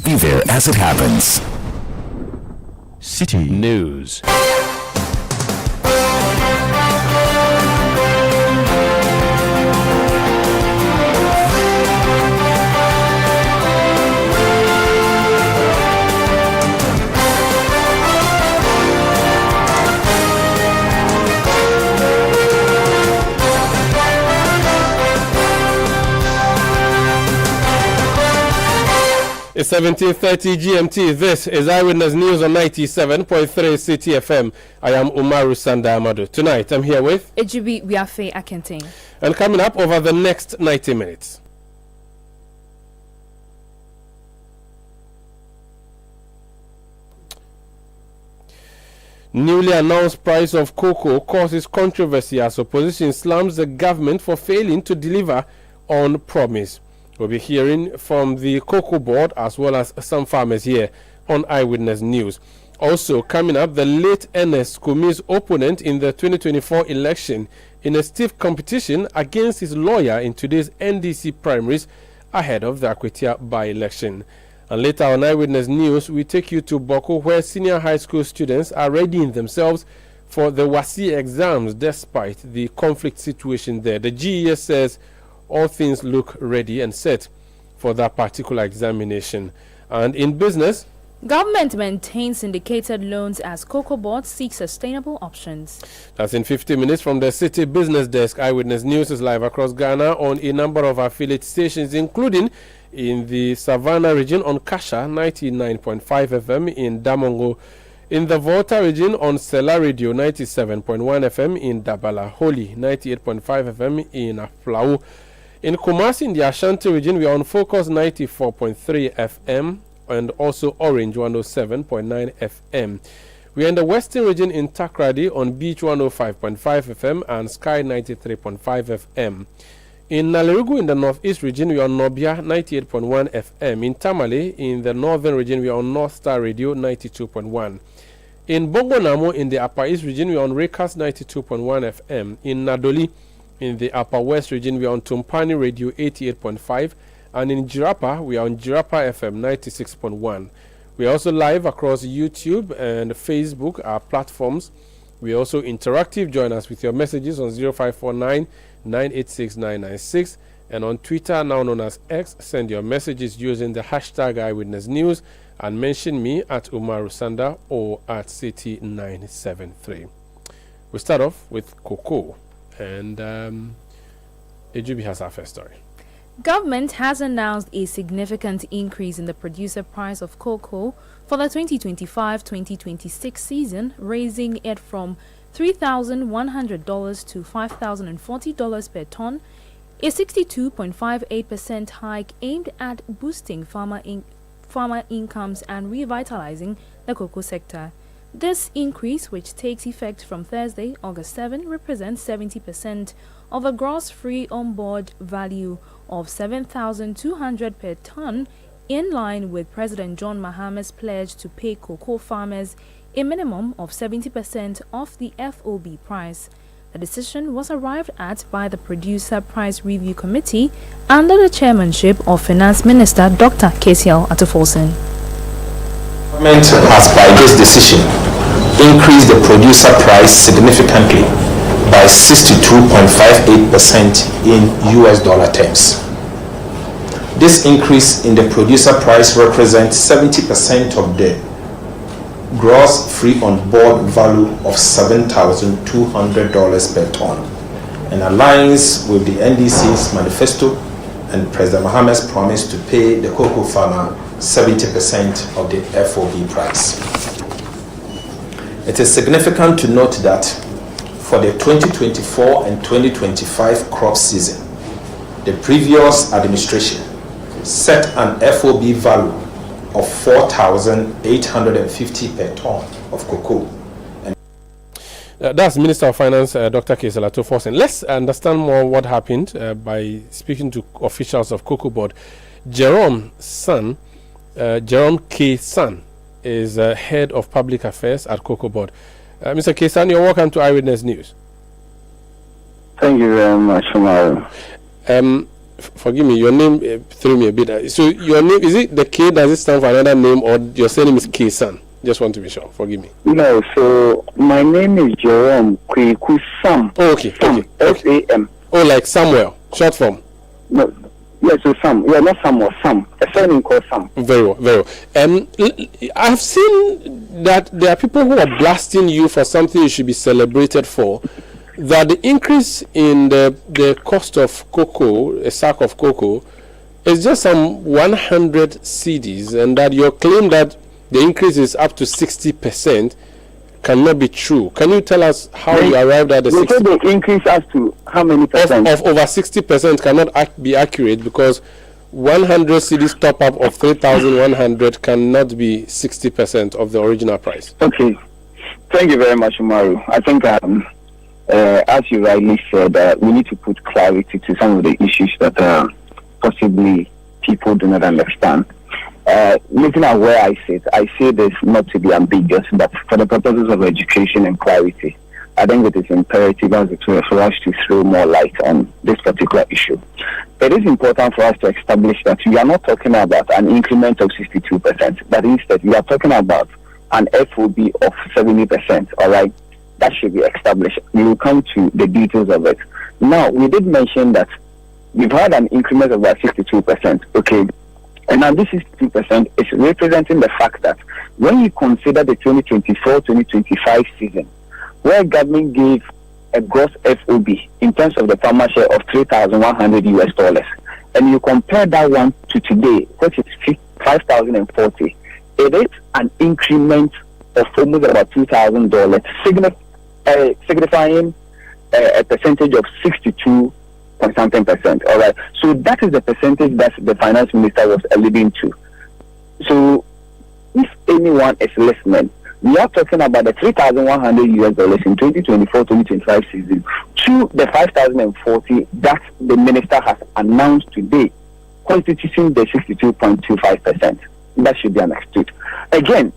Be there as it happens. Citi News. It's 17:30 GMT. This is Eyewitness News on 97.3 Citi FM. I am Umaru Sanda Amadu. Tonight, I'm here with Ejibi Wiafe Akenting. And coming up over the next 90 minutes. Newly announced price of cocoa causes controversy as opposition slams the government for failing to deliver on promise. We'll be hearing from the Cocoa Board as well as some farmers here on Eyewitness News. Also coming up, the late Ernest Kumi's opponent in the 2024 election in a stiff competition against his lawyer in today's NDC primaries ahead of the Akwatia by-election. And later on Eyewitness News, we take you to Boko, where senior high school students are readying themselves for the WASI exams despite the conflict situation there. The GES says all things look ready and set for that particular examination. And in business, government maintains syndicated loans as Cocoa Board seeks sustainable options. That's in 50 minutes from the Citi Business Desk. Eyewitness News is live across Ghana on a number of affiliate stations, including in the Savannah region on Kasha 99.5 FM, in Damongo, in the Volta region on Sela Radio 97.1 FM, in Dabala Holi 98.5 FM, in Aflau. In Kumasi, in the Ashanti region, we are on Focus 94.3 FM and also Orange 107.9 FM. We are in the Western region in Takrady on Beach 105.5 FM and Sky 93.5 FM. In Nalerugu, in the Northeast region, we are on Nobia 98.1 FM. In Tamale, in the Northern region, we are on North Star Radio 92.1. In Bongonamo, in the Upper East region, we are on Rekas 92.1 FM. In Nadoli, in the Upper West region, we are on Tumpani Radio 88.5, and in Jirapa, we are on Jirapa FM 96.1. We are also live across YouTube and Facebook, our platforms. We are also interactive. Join us with your messages on 0549 986 996, and on Twitter, now known as X. Send your messages using the hashtag Eyewitness News and mention me at Umaru Sanda or at Citi973. We start off with cocoa. And Ejubi has our first story. Government has announced a significant increase in the producer price of cocoa for the 2025-2026 season, raising it from $3,100 to $5,040 per ton, a 62.58% hike aimed at boosting farmer incomes and revitalizing the cocoa sector. This increase, which takes effect from Thursday, August 7, represents 70% of a gross free on-board value of $7,200 per ton, in line with President John Mahama's pledge to pay cocoa farmers a minimum of 70% of the FOB price. The decision was arrived at by the Producer Price Review Committee under the chairmanship of Finance Minister Dr. KCL Atufosin. Government has, by this decision, increased the producer price significantly by 62.58% in US dollar terms. This increase in the producer price represents 70% of the gross free on board value of $7,200 per ton, and aligns with the NDC's manifesto and President Mahama's promise to pay the cocoa farmer 70% of the FOB price. It is significant to note that for the 2024 and 2025 crop season, the previous administration set an FOB value of $4,850 per ton of cocoa. That's Minister of Finance, Dr. KCL Atufosin. Let's understand more what happened by speaking to officials of Cocoa Board. Jerome K. San is head of public affairs at Cocoa Board. Mr. K. San, you're welcome to Eyewitness News. Thank you very much, Omar. Forgive me, your name threw me a bit. So your name, is it the K? Does it stand for another name, or your surname is K-san? Just want to be sure. Forgive me. No, so my name is Jerome Kweku Sam. Oh, okay. S-A-M. Oh, like Samuel, short form. No, yes, so Sam. Yeah, not Samuel, Sam. A surname called Sam. Very well. I've seen that there are people who are blasting you for something you should be celebrated for. That the increase in the cost of cocoa, a sack of cocoa, is just some 100 cedis, and that your claim that the increase is up to 60% cannot be true. Can you tell us how you arrived at the 60%? You said the increase up to how many percent? Of over 60% cannot be accurate, because 100 cedis top up of 3,100 cannot be 60% of the original price. Okay. Thank you very much, Umaru. I think as you rightly said, we need to put clarity to some of the issues that possibly people do not understand. Looking at where I say this not to be ambiguous, but for the purposes of education and clarity, I think it is imperative for us to throw more light on this particular issue. It is important for us to establish that we are not talking about an increment of 62%, but instead we are talking about an FOB of 70%, all right? That should be established. We will come to the details of it. Now, we did mention that we've had an increment of about 62%, okay? And now this 62% is representing the fact that when you consider the 2024-2025 season, where government gave a gross FOB in terms of the farmer share of $3,100, and you compare that one to today, which is 5,040, it is an increment of almost about $2,000, signifying a percentage of 62 point something percent. All right. So that is the percentage that the finance minister was alluding to. So if anyone is listening, we are talking about the $3,100 in 2024-2025 season to the 5,040 that the minister has announced today, constituting the 62.25%. That should be understood. Again,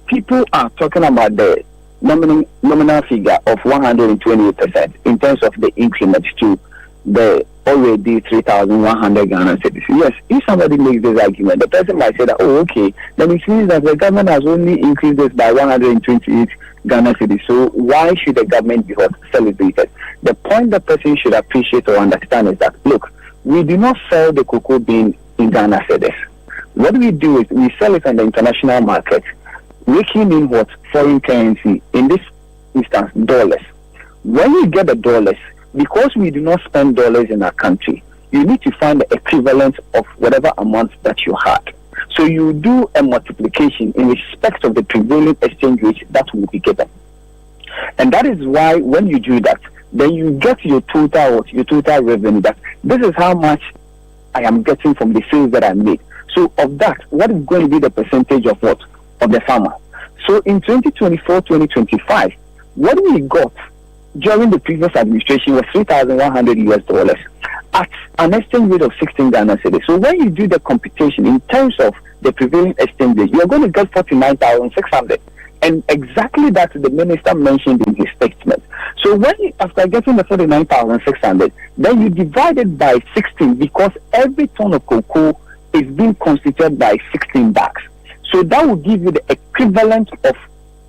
people are talking about the nominal figure of 128% in terms of the increment to the already 3,100 Ghana cedis. Yes, if somebody makes this argument, the person might say that, oh, okay, then it means that the government has only increased this by 128 Ghana cedis. So why should the government be celebrated? The point the person should appreciate or understand is that, look, we do not sell the cocoa bean in Ghana cedis. What we do is we sell it on the international market, raking in what foreign currency, in this instance, dollars. When you get the dollars, because we do not spend dollars in our country, you need to find the equivalent of whatever amount that you had. So you do a multiplication in respect of the prevailing exchange rate that will be given. And that is why when you do that, then you get your total revenue, that this is how much I am getting from the sales that I made. So of that, what is going to be the percentage of what? Of the farmer. So in 2024-2025, what we got during the previous administration was $3,100 at an exchange rate of 16 Ghana cedis. So when you do the computation in terms of the prevailing exchange rate, you're going to get 49,600. And exactly that the minister mentioned in his statement. So when you, after getting the 49,600, then you divide it by 16, because every ton of cocoa is being constituted by 16 bags. So that will give you the equivalent of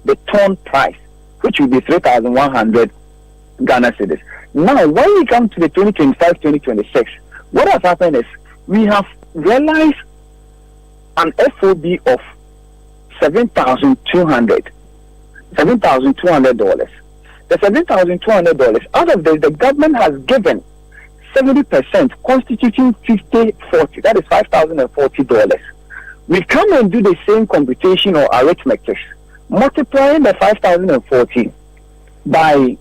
the ton price, which will be 3,100 Ghana cedis. Now, when we come to the 2025-2026, what has happened is we have realized an FOB of $7,200. The $7,200, out of this, the government has given 70%, constituting 50-40. That is $5,040. We come and do the same computation or arithmetic, multiplying the 5,040 by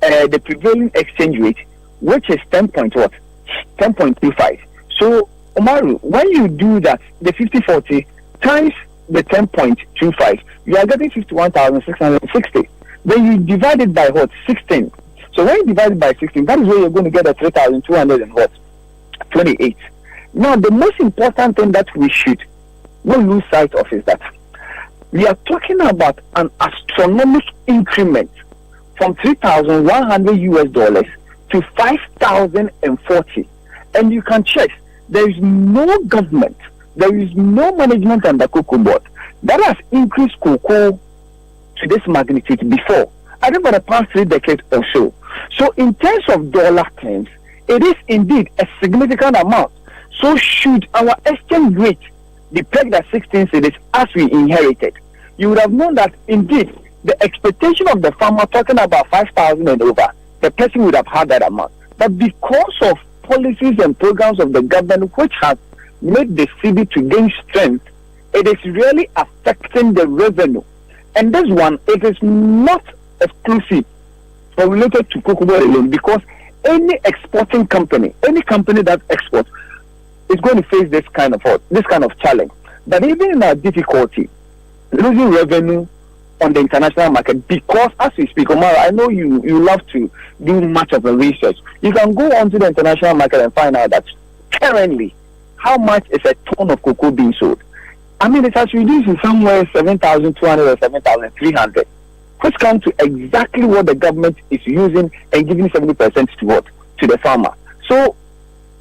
the prevailing exchange rate, which is 10.25. So, Omaru, when you do that, the 50-40 times the 10.25, you are getting 51,660. Then you divide it by what? 16. So when you divide it by 16, that is where you're going to get a 3,228. Now, the most important thing that we should not lose sight of is that we are talking about an astronomical increment from $3,100 to $5,040. And you can check, there is no government, there is no management under cocoa board that has increased cocoa to this magnitude before. I think for the past 3 decades or so. So in terms of dollar terms, it is indeed a significant amount. So should our exchange rate be pegged at 16 cedis as we inherited, you would have known that indeed the expectation of the farmer talking about 5,000 and over, the person would have had that amount. But because of policies and programs of the government which have made the cedi to gain strength, it is really affecting the revenue. And this one, it is not exclusive or related to cocoa board alone, because any exporting company, any company that exports, is going to face this kind of challenge. But even in our difficulty, losing revenue on the international market, because as we speak, Omar, I know you love to do much of the research. You can go onto the international market and find out that currently, how much is a ton of cocoa being sold? I mean, it has reduced to somewhere 7,200 or 7,300, which comes to exactly what the government is using and giving 70% to the farmer. So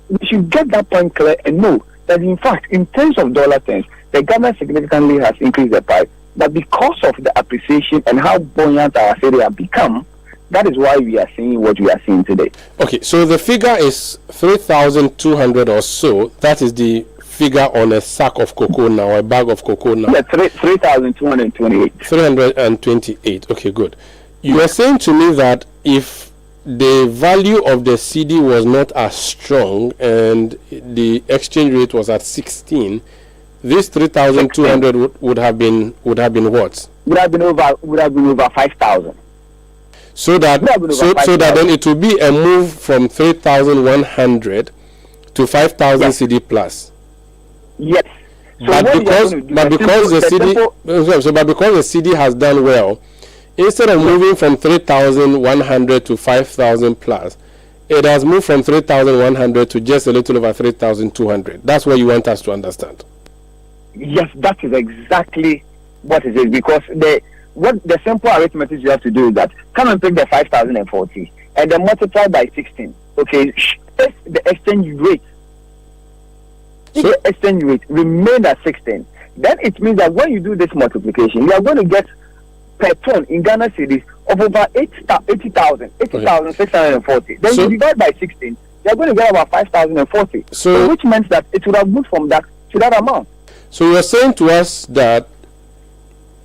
we should get that point clear and know that, in fact, in terms of dollar terms, the government significantly has increased the price. But because of the appreciation and how buoyant our cedi have become, that is why we are seeing what we are seeing today. Okay, so the figure is 3,200 or so. That is the figure on a sack of cocoa now, a bag of cocoa now. Yeah, 3,228. 328. Okay, good. You are saying to me that if the value of the cedi was not as strong and the exchange rate was at 16, this 3,200 would have been what? Would have been over 5,000. So that then it will be a move from 3,100 to 5,000 cedi plus. Yes. So but because the cedi has done well, instead of moving from 3,100 to 5,000 plus, it has moved from 3,100 to just a little over 3,200. That's what you want us to understand. Yes, that is exactly what it is. Because the simple arithmetic you have to do is that come and pick the 5,040 and then multiply by 16. Okay, if the exchange rate, remained at 16, then it means that when you do this multiplication, you are going to get per ton in Ghana cedis of over 80,640. Then you divide by 16, you are going to get about 5,040. So which means that it would have moved from that to that amount. So you are saying to us that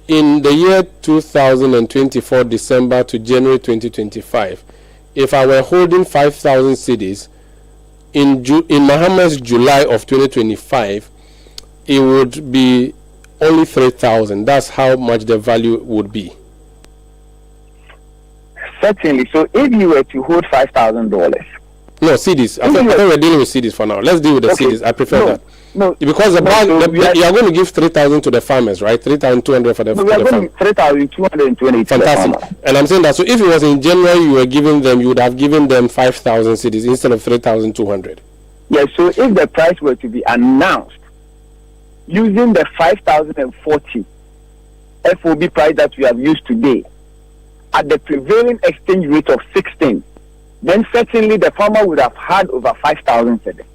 in the year 2024, December to January 2025, if I were holding 5,000 cedis, in Mohammed's July of 2025, it would be only 3,000. That's how much the value would be. Certainly. So if you were to hold $5,000, no cedis. I think we're dealing with cedis for now. Let's deal with the cedis. I prefer that. No, because you are going to give 3,000 to the farmers, right? 3,200 for the farmers. We are going to 3,220. Fantastic. And I'm saying that. So if it was in January, you would have given them 5,000 cedis instead of 3,200. Yes. So if the price were to be announced using the 5,040 FOB price that we have used today at the prevailing exchange rate of 16, then certainly the farmer would have had over 5,000 cedis.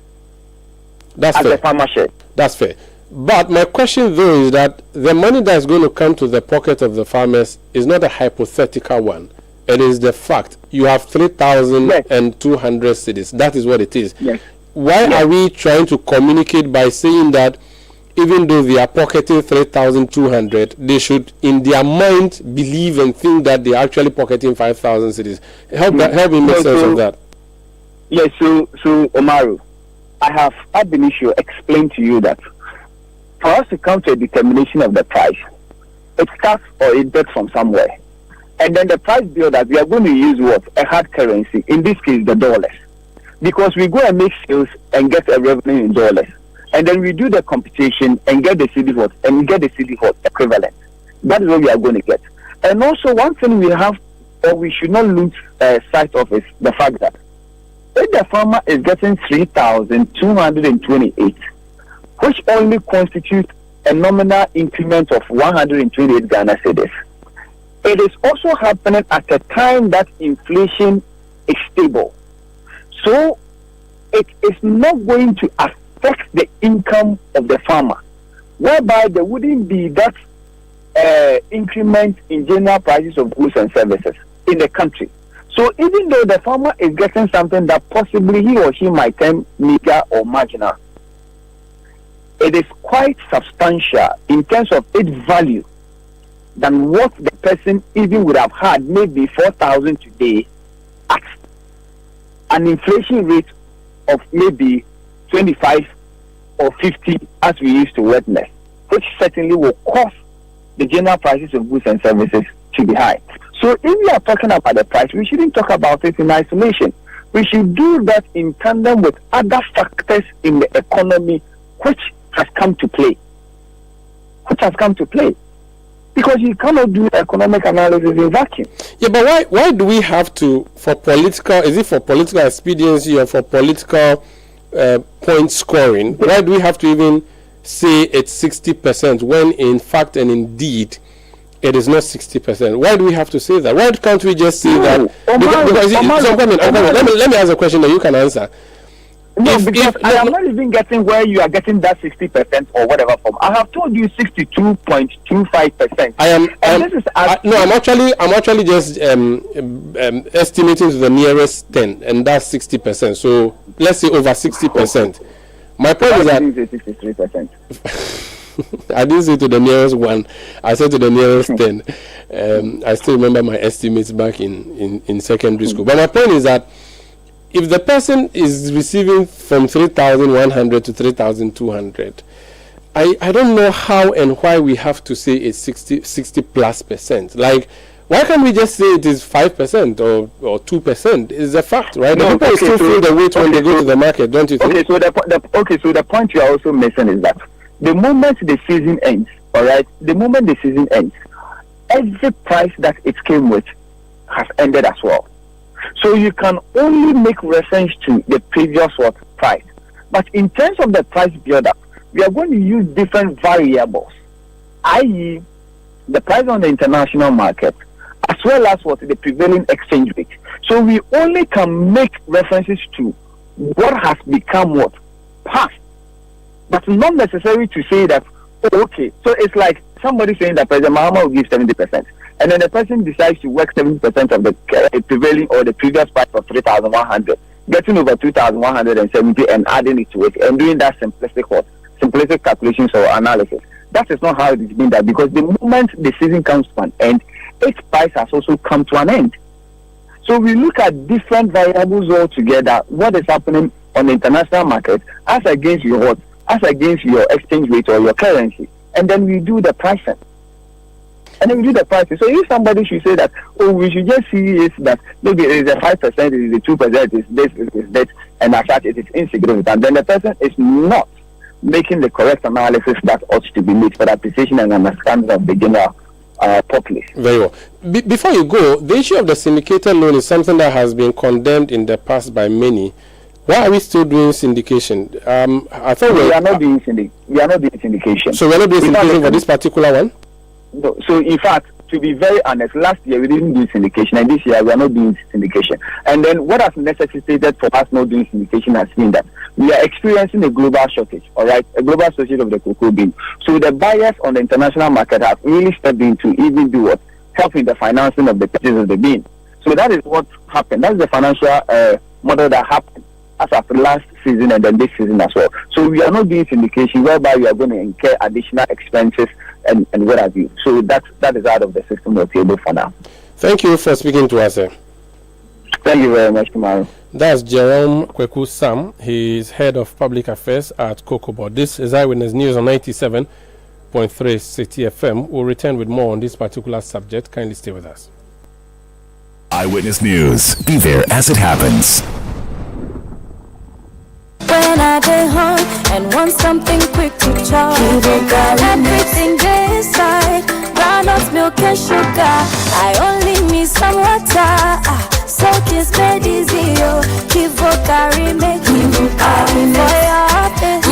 That's fair. The farmer share. That's fair. But my question though is that the money that is going to come to the pocket of the farmers is not a hypothetical one. It is the fact. You have 3,200 cedis. That is what it is. Yes. Why are we trying to communicate by saying that even though they are pocketing 3,200, they should in their mind believe and think that they are actually pocketing 5,000 cedis? Help me make sense of that. Yes, so Omaru, I have ab initio explained to you that for us to come to a determination of the price, it starts or it gets from somewhere. And then the price bill that we are going to use what? A hard currency, in this case the dollars. Because we go and make sales and get a revenue in dollars. And then we do the computation and get the cedi what? And get the cedi what? Equivalent. That is what we are going to get. And also one thing we have, or we should not lose sight of, is the fact that if the farmer is getting 3,228, which only constitutes a nominal increment of 128 Ghana cedis, it is also happening at a time that inflation is stable. So it is not going to affect the income of the farmer, whereby there wouldn't be that increment in general prices of goods and services in the country. So even though the farmer is getting something that possibly he or she might term meager or marginal, it is quite substantial in terms of its value than what the person even would have had maybe 4,000 today at an inflation rate of maybe 25 or 50 as we used to witness, which certainly will cause the general prices of goods and services to be high. So if we are talking about the price, we shouldn't talk about it in isolation. We should do that in tandem with other factors in the economy which has come to play. Because you cannot do economic analysis in vacuum. Yeah, but why do we have to, for political, is it for political expediency or for political point scoring, why do we have to even say it's 60% when in fact and indeed it is not 60%? Why do we have to say that? Why can't we just say that? Let me ask a question that you can answer. No, I am not even getting where you are getting that 60% or whatever from. I have told you 62.25%. I'm actually just estimating to the nearest 10, and that's 60%. So let's say over 60%. My point is that 63%. I didn't say to the nearest one. I said to the nearest 10. I still remember my estimates back in secondary school. But my point is that if the person is receiving from 3,100 to 3,200, I don't know how and why we have to say it's 60 plus percent. Like, why can't we just say it is 5% or 2%? It's a fact, right? No, people still feel the weight when they go to the market, don't you think? Okay, so the point you are also missing is that the moment the season ends, all right, every price that it came with has ended as well. So you can only make reference to the previous price. But in terms of the price build-up, we are going to use different variables, i.e. the price on the international market, as well as the prevailing exchange rate. So we only can make references to what has become past, but not necessary to say that, okay, so it's like somebody saying that President Mahama will give 70%. And then the person decides to work 70% of the prevailing or the previous price of 3,100, getting over 2,170 and adding it to it and doing that simplistic calculations or analysis. That is not how it is being done, because the moment the season comes to an end, its price has also come to an end. So we look at different variables altogether, what is happening on the international market as against your exchange rate or your currency, and then we do the pricing. So if somebody should say that, we should just see it that maybe it is a 5%, it is a 2%, it is this, it is that, and as such it is insignificant, then the person is not making the correct analysis that ought to be made for the appreciation and understanding of the general populace. Very well. Before you go, the issue of the syndicated loan is something that has been condemned in the past by many. Why are we still doing syndication? I thought we are not doing syndication. So we are not doing syndication for this particular one? No, so in fact, to be very honest, last year we didn't do syndication, and this year we are not doing syndication. And then what has necessitated for us not doing syndication has been that we are experiencing a global shortage, all right, a global shortage of the cocoa bean. So the buyers on the international market have really stepped in to even do help in the financing of the purchase of the bean. So that is what happened. That's the financial model that happened as of last season and then this season as well. So we are not doing syndication whereby we are going to incur additional expenses and what have you. So that is out of the system of table for now. Thank you for speaking to us, sir. Thank you very much, Kumaro. That's Jerome Kweku Sam. He is head of public affairs at Cocoa Board. This is Eyewitness News on 97.3 Citi FM. We'll return with more on this particular subject. Kindly stay with us. Eyewitness News. Be there as it happens. When I get home and want something quick to chop, everything there inside, groundnuts, milk and sugar. I only need some water, so this bed is yo. Kivo carry me, Kivo carry me for your office,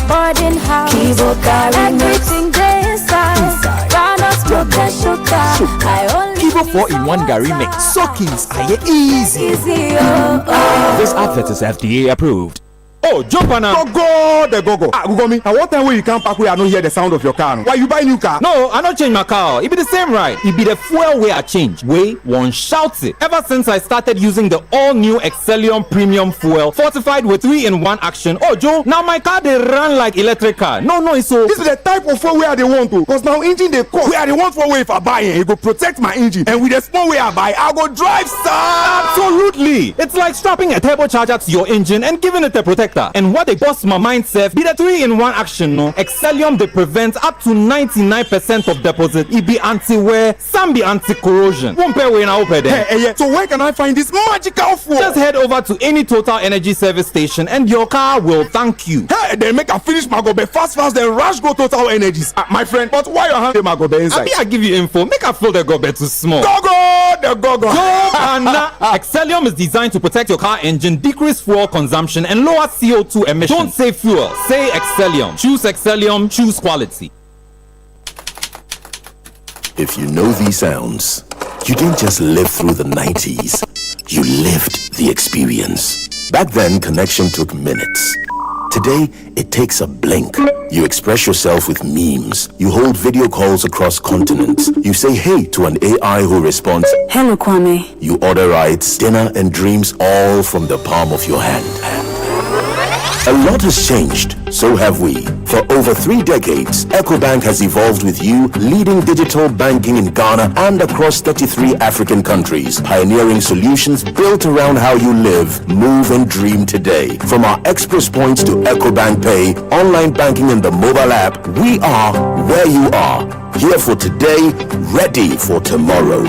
boarding house. Kivo carry me, everything there inside, groundnuts, milk and sugar. I only Micro 4-in-1 Gary Mix. Soakings are easy. This advert is FDA approved. Oh, jump on now. Go. Google me. And what time will you come back where I don't hear the sound of your car? Why you buy new car? No, I don't change my car. It be the same, right? It be the fuel way I change. Way one shouts it. Ever since I started using the all-new Excellium Premium Fuel, fortified with 3-in-1 action. Oh, Joe, now my car they run like electric car. No, so this is the type of fuel where they want to. Because now engine they cost. Where they want for way if I buy it, it go protect my engine. And with the small way I buy, I go drive, sir. Absolutely. It's like strapping a turbocharger to your engine and giving it a protector. And what they bust my mindset be the 3-in-1 action, no? Excellium they prevent up to 99% of deposit. It be anti-wear, some be anti-corrosion. Won't pay when I open there. Hey, so where can I find this magical fuel? Just head over to any Total Energy service station and your car will thank you. Hey, then make a finish my go be fast, then rush go Total Energies. My friend, but why you have my go be inside? I give you info. Make a fill the go be too small. Go. Excellium is designed to protect your car engine, decrease fuel consumption, and lower CO2 emissions. Don't say fuel, say Excellium. Choose Excellium, choose quality. If you know these sounds, you didn't just live through the 90s, you lived the experience. Back then, connection took minutes. Today, it takes a blink. You express yourself with memes. You hold video calls across continents. You say hey to an AI who responds, "Hello, Kwame." You order rides, dinner, and dreams all from the palm of your hand. A lot has changed, so have we. For over 3 decades, EcoBank has evolved with you, leading digital banking in Ghana and across 33 African countries, pioneering solutions built around how you live, move, and dream today. From our Express Points to EcoBank Pay, online banking and the mobile app, we are where you are. Here for today, ready for tomorrow.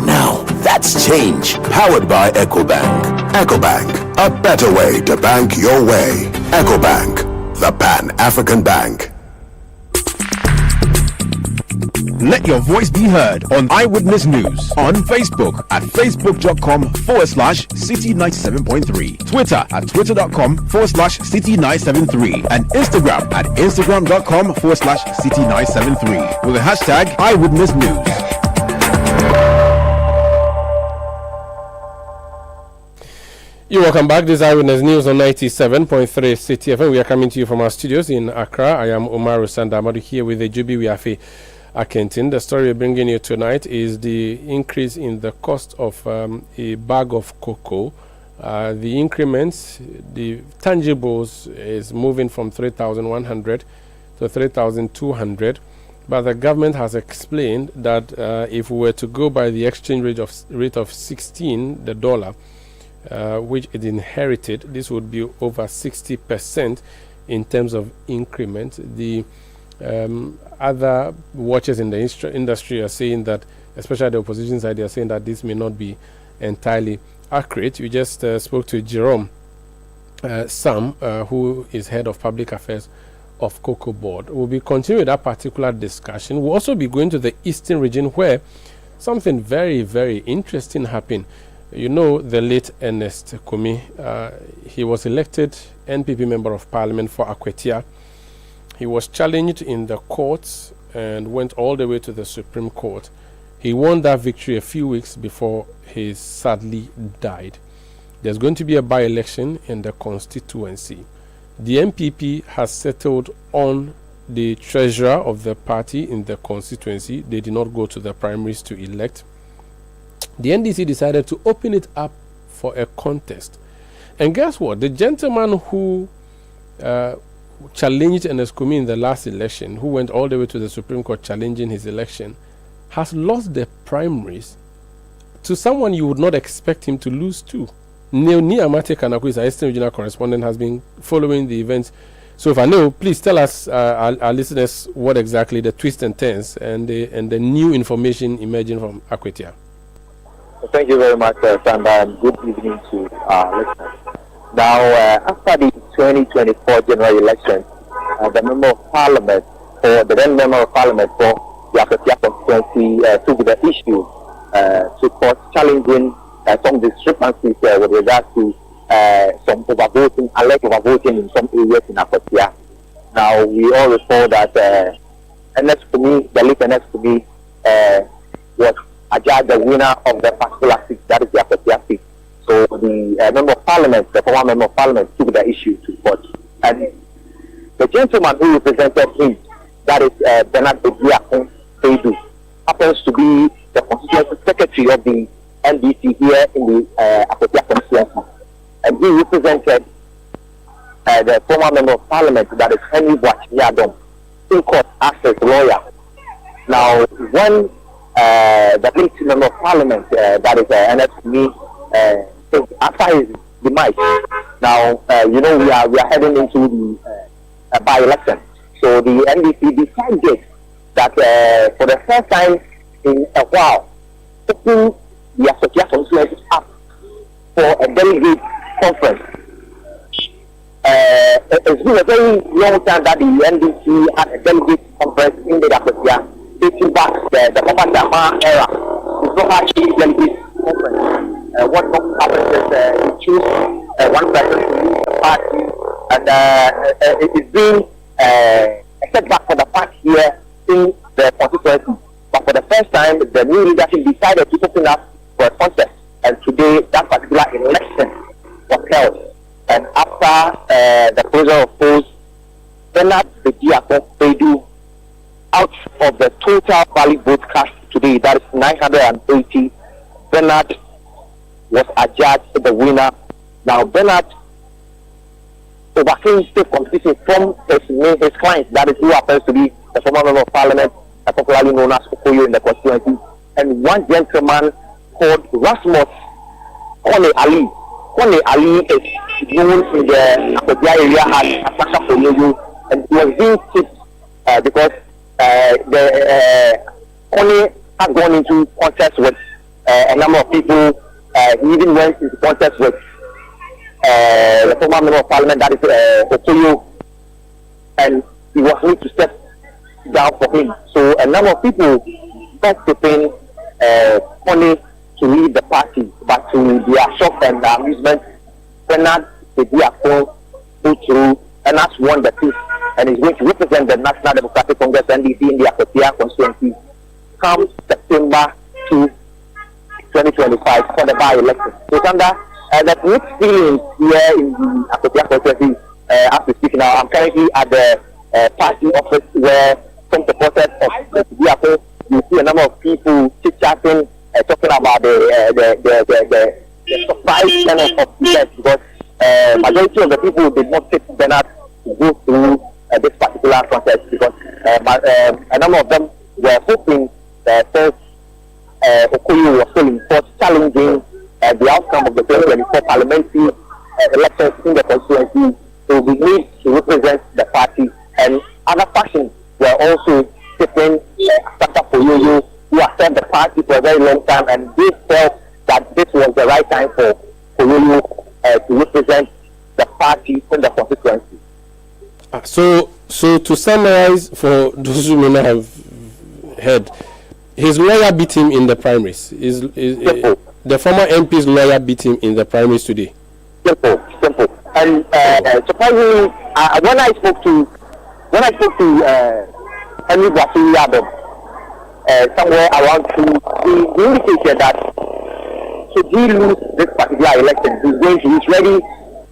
Now, that's change. Powered by EcoBank. EcoBank, a better way to bank your way. EcoBank, the Pan-African Bank. Let your voice be heard on Eyewitness News on Facebook at facebook.com/Citi97.3, Twitter at twitter.com/Citi973, and Instagram at instagram.com/Citi973 with the hashtag Eyewitness News. You're welcome back. This is Eyewitness News on 97.3 Citi FM. We are coming to you from our studios in Accra. I am Omar Sandamadu here with the Jubi Wiafi Akentin. The story we're bringing you tonight is the increase in the cost of a bag of cocoa. The increments, the tangibles is moving from 3,100 to 3,200. But the government has explained that if we were to go by the exchange rate of 16, the dollar, which it inherited, this would be over 60% in terms of increment. The other watchers in the industry are saying that, especially the opposition side, they are saying that this may not be entirely accurate. We just spoke to Jerome Sam, who is head of public affairs of Cocoa Board. We'll be continuing that particular discussion. We'll also be going to the eastern region where something very, very interesting happened. You know the late Ernest Kumi. He was elected NPP Member of Parliament for Akwatia. He was challenged in the courts and went all the way to the Supreme Court. He won that victory a few weeks before he sadly died. There's going to be a by-election in the constituency. The NPP has settled on the treasurer of the party in the constituency. They did not go to the primaries to elect. The NDC decided to open it up for a contest. And guess what? The gentleman who challenged Ernest Kumi in the last election, who went all the way to the Supreme Court challenging his election, has lost the primaries to someone you would not expect him to lose to. Neoni Amate Kanaku is our Eastern Regional Correspondent, has been following the events. So if I know, please tell us, our listeners, what exactly the twists and turns and the new information emerging from Akwatia. Thank you very much, Sandra, and good evening to our listeners. Now, after the 2024 general election, the then member of Parliament for the Akwatia constituency took the issue to court, challenging some discrepancies with regard to some overvoting, alleged overvoting in some areas in Akwatia. Now, we all recall that the late Ernest Kumi was adjudge the winner of the particular seat, that is the Akwatia seat. So the member of parliament, the former member of parliament, took the issue to court. And the gentleman who represented him, that is Bernard Obiakun Seidu, happens to be the constituency secretary of the NDC here in the Akwatia constituency. And he represented the former member of parliament, that is Henry Boachiyadom, in court as his lawyer. Now, when the late member of parliament, that is NFC, after his demise, now we are heading into the by-election. So the NDC decided that for the first time in a while, putting the Akwatia constituency up for a delegate conference. It's been a very long time that the NDC had a delegate conference in the Akwatia, dating back the Papa Dama era. It's not actually a delegate conference. What happens is you choose one person to lead the party, and it's been a setback for the party here in the constituency. But for the first time, the new leadership decided to open up for a contest, and today that particular election was held. And after the closure of polls, Bernard Obiakun, out of the total valid vote cast today, that is 980, Bernard was adjudged the winner. Now, Bernard overcame state competition from his client, that is who happens to be the former member of parliament, popularly known as Okoyo in the constituency, and one gentleman called Rasmus Kone Ali. Kone Ali is known in the Akwatia area as Asaka Okoyo, and he was being tipped because Kone had gone into contest with a number of people. He even went into contest with the former member of parliament, that is Okoyo, and he was need to step down for him. So a number of people got tipping Kone to lead the party, but to their shock and amusement, Bernard Obiakun went through and has won the seat, and is going to represent the National Democratic Congress NDC in the Akwatia constituency come September 2, 2025 for the by-election. So, Sandra, that mixed feelings here in the Akwatia constituency as we speak now. I'm currently at the party office where some supporters of Obiakun, you see a number of people chit-chatting, talking about the surprise kind of events, because majority of the people did not take Bernard to go through this particular contest, because a number of them were hoping that since Okoyo was still in court challenging the outcome of the 2024 parliamentary elections in the constituency, so we need to represent the party, and other factions were also taking Asaka Okoyo, who has served the party for a very long time, and they felt that this was the right time for Okoyo to represent the party in the constituency. So to summarize, for those who may not have heard, his lawyer beat him in the primaries. The former MP's lawyer beat him in the primaries today. Simple. And surprisingly, when I spoke to Henry Boachiyadom, somewhere around 2, he indicated that should he lose this particular election, he's ready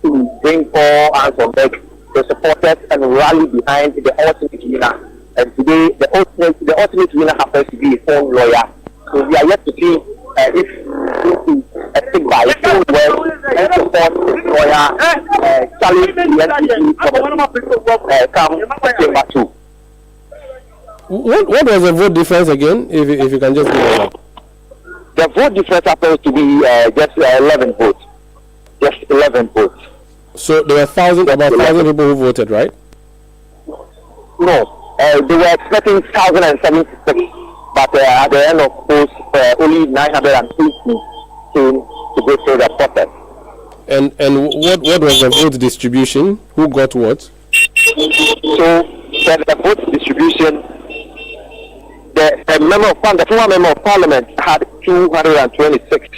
to bring all hands on deck, the supporters, and rally behind the ultimate winner. And today, the ultimate winner happens to be his own lawyer. So we are yet to see if he will stick by his own word and support his lawyer, challenge the NDC come September 2. What was the vote difference again, if you can just give it up? The vote difference happens to be just 11 votes. Just 11 votes. So there were about 1,000 people who voted, right? No, they were expecting 1,076, but at the end of polls, only 980 came to go through the process. And what was the vote distribution? Who got what? So the vote distribution, the former member of parliament had 226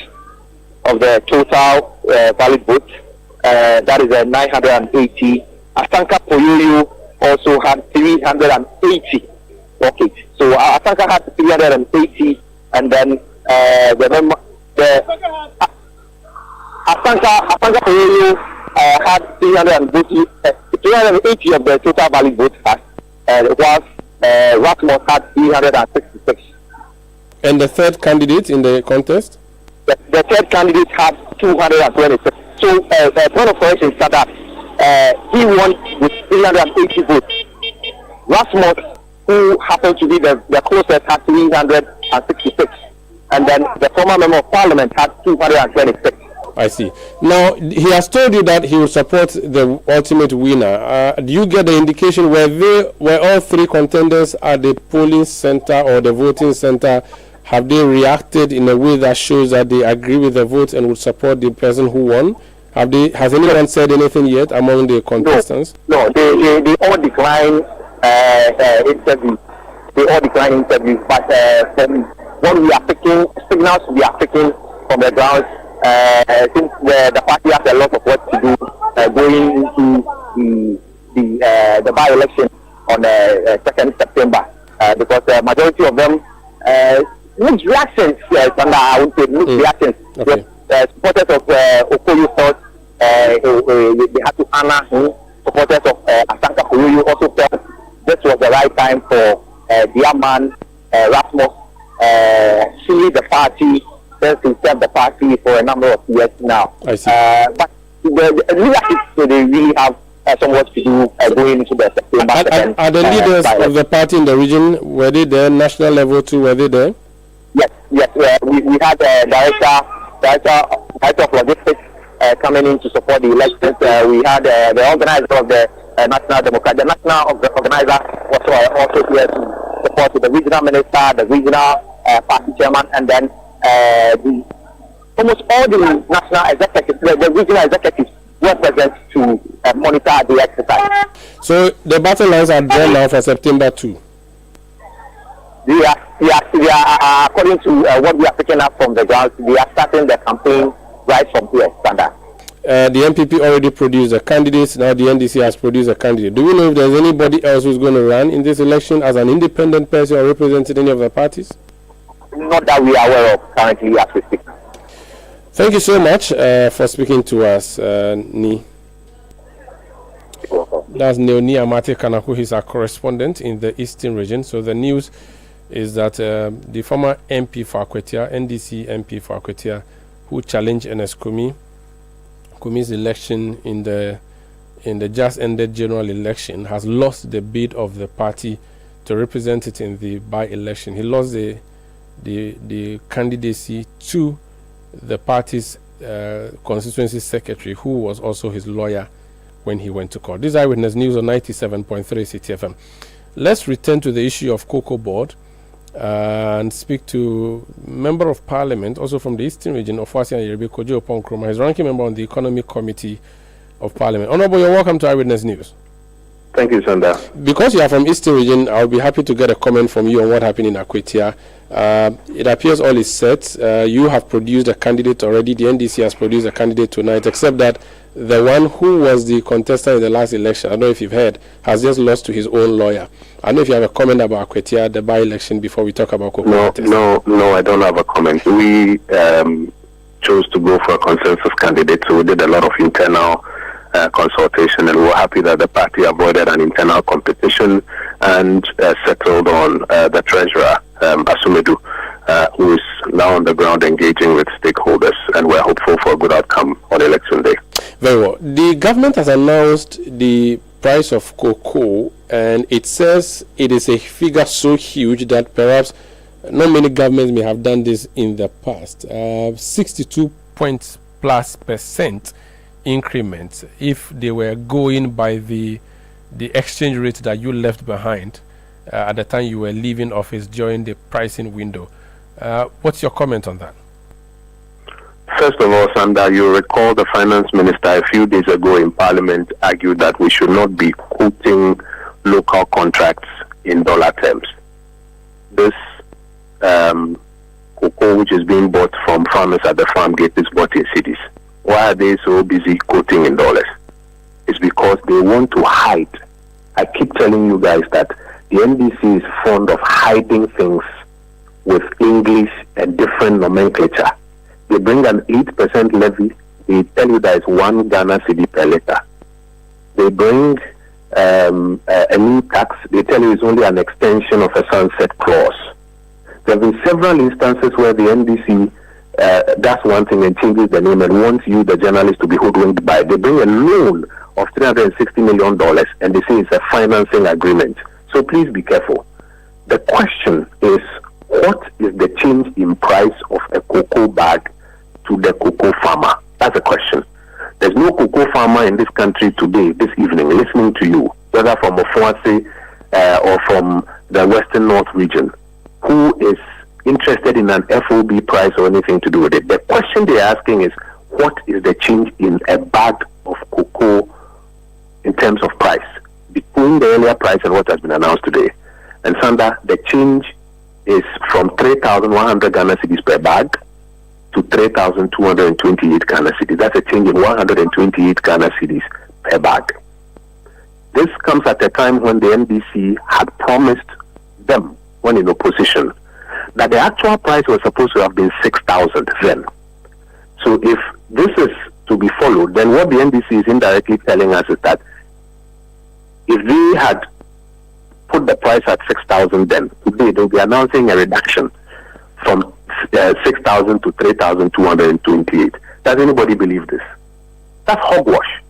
of the total valid votes. That is 980. Asanka Poyoyo also had 380. Okay, so Asanka had 380, and then the Asanka Koyoyo had 380 of the total valid votes cast, whilst Rasmus had 366. And the third candidate in the contest? The third candidate had 226. So, point of correction is that he won with 380 votes. Rasmus, who happened to be the closest, had 366. And then the former member of parliament had 226. I see. Now, he has told you that he will support the ultimate winner. Do you get the indication where all three contenders at the polling center or the voting center, have they reacted in a way that shows that they agree with the vote and will support the person who won? Has anyone said anything yet among the contestants? No, they all decline interviews. They all decline interviews. But from what we are picking, signals we are picking from the ground, I think the party has a lot of work to do going into the by-election on 2nd September, because the majority of them mixed reactions. I would say mixed reactions. Okay. Supporters of Okoye thought they had to honor him. Supporters of Asanka Koyoyo also felt this was the right time for their man Rasmus to lead the party. Since he served the party for a number of years now. I see. But the leadership, they really have some work to do going into the September. Are the leaders of the party in the region, were they there? National level too, were they there? Yes. We had director of logistics coming in to support the elections. We had the organizer of the National Democrat. The national organizer was also here to support the regional minister, the regional party chairman, and then almost all the national executives, the regional executives were present to monitor the exercise. So the battle lines are drawn now for September 2. They are according to what we are picking up from the ground, we are starting the campaign right from here, Standard. The MPP already produced a candidate. Now the NDC has produced a candidate. Do we know if there's anybody else who's going to run in this election as an independent person or representing any of the parties? Not that we are aware of currently as we speak. Thank you so much for speaking to us, Ni. That's Neoni Amate Kanaku. He's our correspondent in the Eastern region. So the news is that the former MP for Akwatia, NDC MP for Akwatia, who challenged Ernest Kumi's election in the just ended general election, has lost the bid of the party to represent it in the by-election. He lost the candidacy to the party's constituency secretary, who was also his lawyer when he went to court. This is Eyewitness News on 97.3 Citi FM. Let's return to the issue of Cocoa Board and speak to Member of Parliament, also from the Eastern region, of Akwatia and Yerebe, Kojo Oponkroma. He's ranking member on the Economic Committee of Parliament. Honorable, you're welcome to Eyewitness News. Thank you, Sanda. Because you are from Eastern region, I'll be happy to get a comment from you on what happened in Akwatia. It appears all is set. You have produced a candidate already. The NDC has produced a candidate tonight, except that the one who was the contestant in the last election, I don't know if you've heard, has just lost to his own lawyer. I don't know if you have a comment about Akwatia, the by-election, before we talk about Cocoa. No, I don't have a comment. We chose to go for a consensus candidate, so we did a lot of internal consultation, and we were happy that the party avoided an internal competition and settled on the treasurer, Asumedu, who is now on the ground engaging with stakeholders, and we're hopeful for a good outcome on election day. Very well. The government has announced the price of cocoa, and it says it is a figure so huge that perhaps not many governments may have done this in the past. 62+% increment if they were going by the exchange rate that you left behind at the time you were leaving office during the pricing window. What's your comment on that? First of all, Sanda, you recall the finance minister a few days ago in Parliament argued that we should not be quoting local contracts in dollar terms. This cocoa which is being bought from farmers at the farm gate is bought in cities. Why are they so busy quoting in dollars? It's because they want to hide. I keep telling you guys that the NDC is fond of hiding things with English and different nomenclature. They bring an 8% levy. They tell you that it's 1 Ghana cedi per liter. They bring a new tax. They tell you it's only an extension of a sunset clause. There have been several instances where the NDC does one thing and changes the name and wants you, the journalist, to be hoodwinked by. They bring a loan of $360 million and they say it's a financing agreement. So please be careful. The question is, what is the change in price of a cocoa bag to the cocoa farmer? That's the question. There's no cocoa farmer in this country today, this evening, listening to you, whether from Ofuase or from the Western North region, who is interested in an FOB price or anything to do with it. The question they're asking is, what is the change in a bag of cocoa in terms of price between the earlier price and what has been announced today? And Sanda, the change is from 3,100 Ghana cedis per bag to 3,228 Ghana cedis. That's a change in 128 Ghana cedis per bag. This comes at a time when the NDC had promised them, when in opposition, that the actual price was supposed to have been 6,000 then. So if this is to be followed, then what the NDC is indirectly telling us is that if they had put the price at 6,000 then, today they'll be announcing a reduction from 6,000 to 3,228. Does anybody believe this? That's hogwash.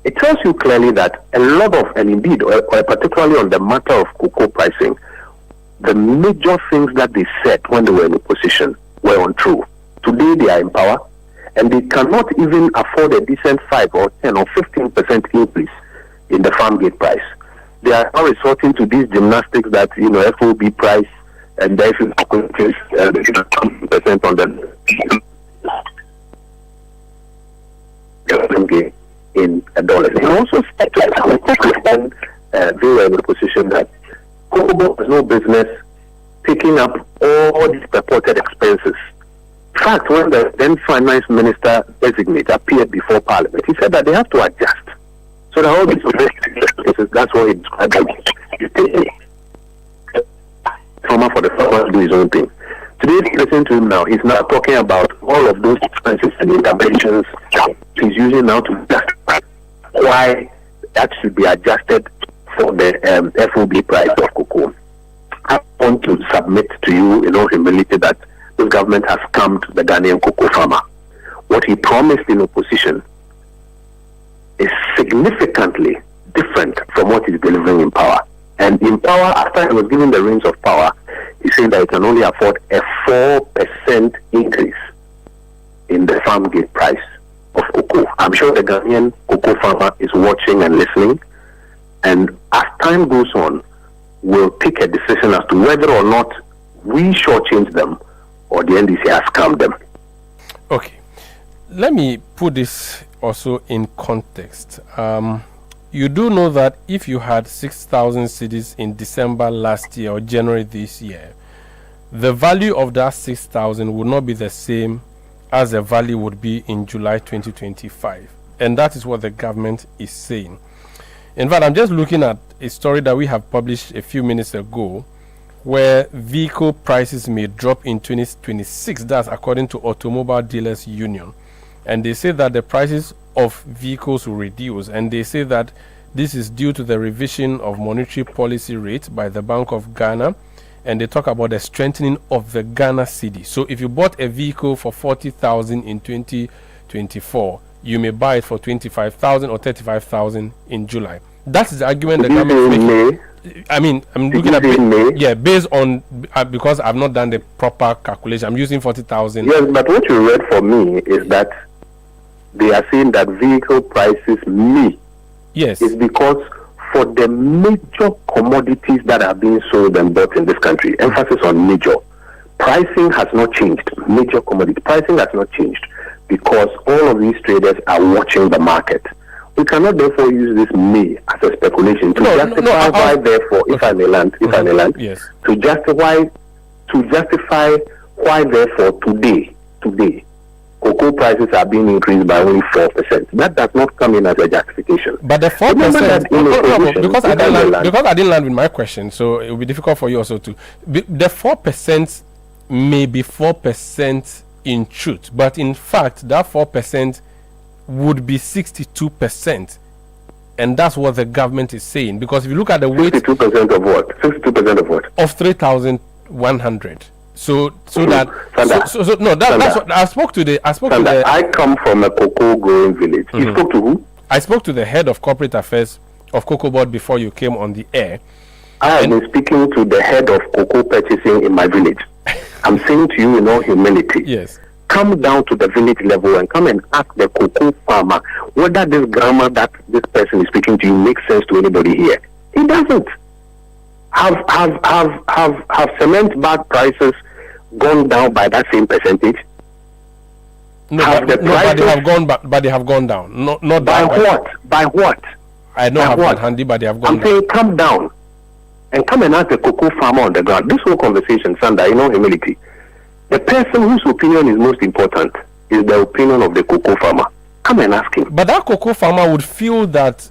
It tells you clearly that a lot of, and indeed, or particularly on the matter of cocoa pricing, the major things that they said when they were in opposition were untrue. Today they are in power, and they cannot even afford a decent 5 or 10 or 15% increase in the farm gate price. They are now resorting to these gymnastics that, FOB price, and if you increase 20% on the in dollars. And also said they were in the position that Cocoa has no business picking up all these purported expenses. In fact, when the then finance minister designate appeared before Parliament, he said that they have to adjust. So that all these expenses, that's what he described as farmer for the farmer to do his own thing. Today, if you listen to him now, he's now talking about all of those expenses and interventions he's using now to justify why that should be adjusted for the FOB price of cocoa. I want to submit to you in all humility that this government has scammed the Ghanaian cocoa farmer. What he promised in opposition is significantly different from what he's delivering in power. And in power, after he was given the reins of power, he said that he can only afford a 4% increase in the farm gate price of cocoa. I'm sure the Ghanaian cocoa farmer is watching and listening. And as time goes on, we'll take a decision as to whether or not we shortchange them or the NDC has scammed them. Okay. Let me put this also in context. You do know that if you had 6,000 cedis in December last year or January this year, the value of that 6,000 would not be the same as the value would be in July 2025. And that is what the government is saying. In fact, I'm just looking at a story that we have published a few minutes ago where vehicle prices may drop in 2026. That's according to Automobile Dealers Union. And they say that the prices of vehicles will reduce. And they say that this is due to the revision of monetary policy rates by the Bank of Ghana. And they talk about the strengthening of the Ghana cedi. So if you bought a vehicle for 40,000 in 2024, you may buy it for 25,000 or 35,000 in July. That's the argument the government is making. I mean, I'm looking at based on because I've not done the proper calculation. I'm using 40,000. Yes, but what you read for me is that they are saying that vehicle prices may. Yes. Is because for the major commodities that are being sold and bought in this country, emphasis on major, pricing has not changed. Major commodity pricing has not changed because all of these traders are watching the market. We cannot therefore use this may as a speculation to justify why therefore, if I may land, yes, to justify why therefore today, cocoa prices are being increased by only 4%. That does not come in as a justification. But the 4%, because I didn't land with my question, so it will be difficult for you also to. The 4% may be 4% in truth, but in fact, that 4% would be 62%. And that's what the government is saying. Because if you look at the weight... 62% of what? 62% of what? Of 3,100. So that... Sanda, no, that's what... I spoke to the... I come from a cocoa growing village. Mm-hmm. You spoke to who? I spoke to the head of corporate affairs of Cocoa Board before you came on the air. I have been speaking to the head of cocoa purchasing in my village. I'm saying to you in all humility. Yes. Come down to the village level and come and ask the cocoa farmer whether this grammar that this person is speaking to you makes sense to anybody here. It doesn't. Have cement bag prices gone down by that same percentage? No, but they have gone down. Not by what? By what? I don't have that handy, but they have gone down. I'm saying come down and come and ask the cocoa farmer on the ground. This whole conversation, Sanda, in all humility, the person whose opinion is most important is the opinion of the cocoa farmer. Come and ask him. But that cocoa farmer would feel that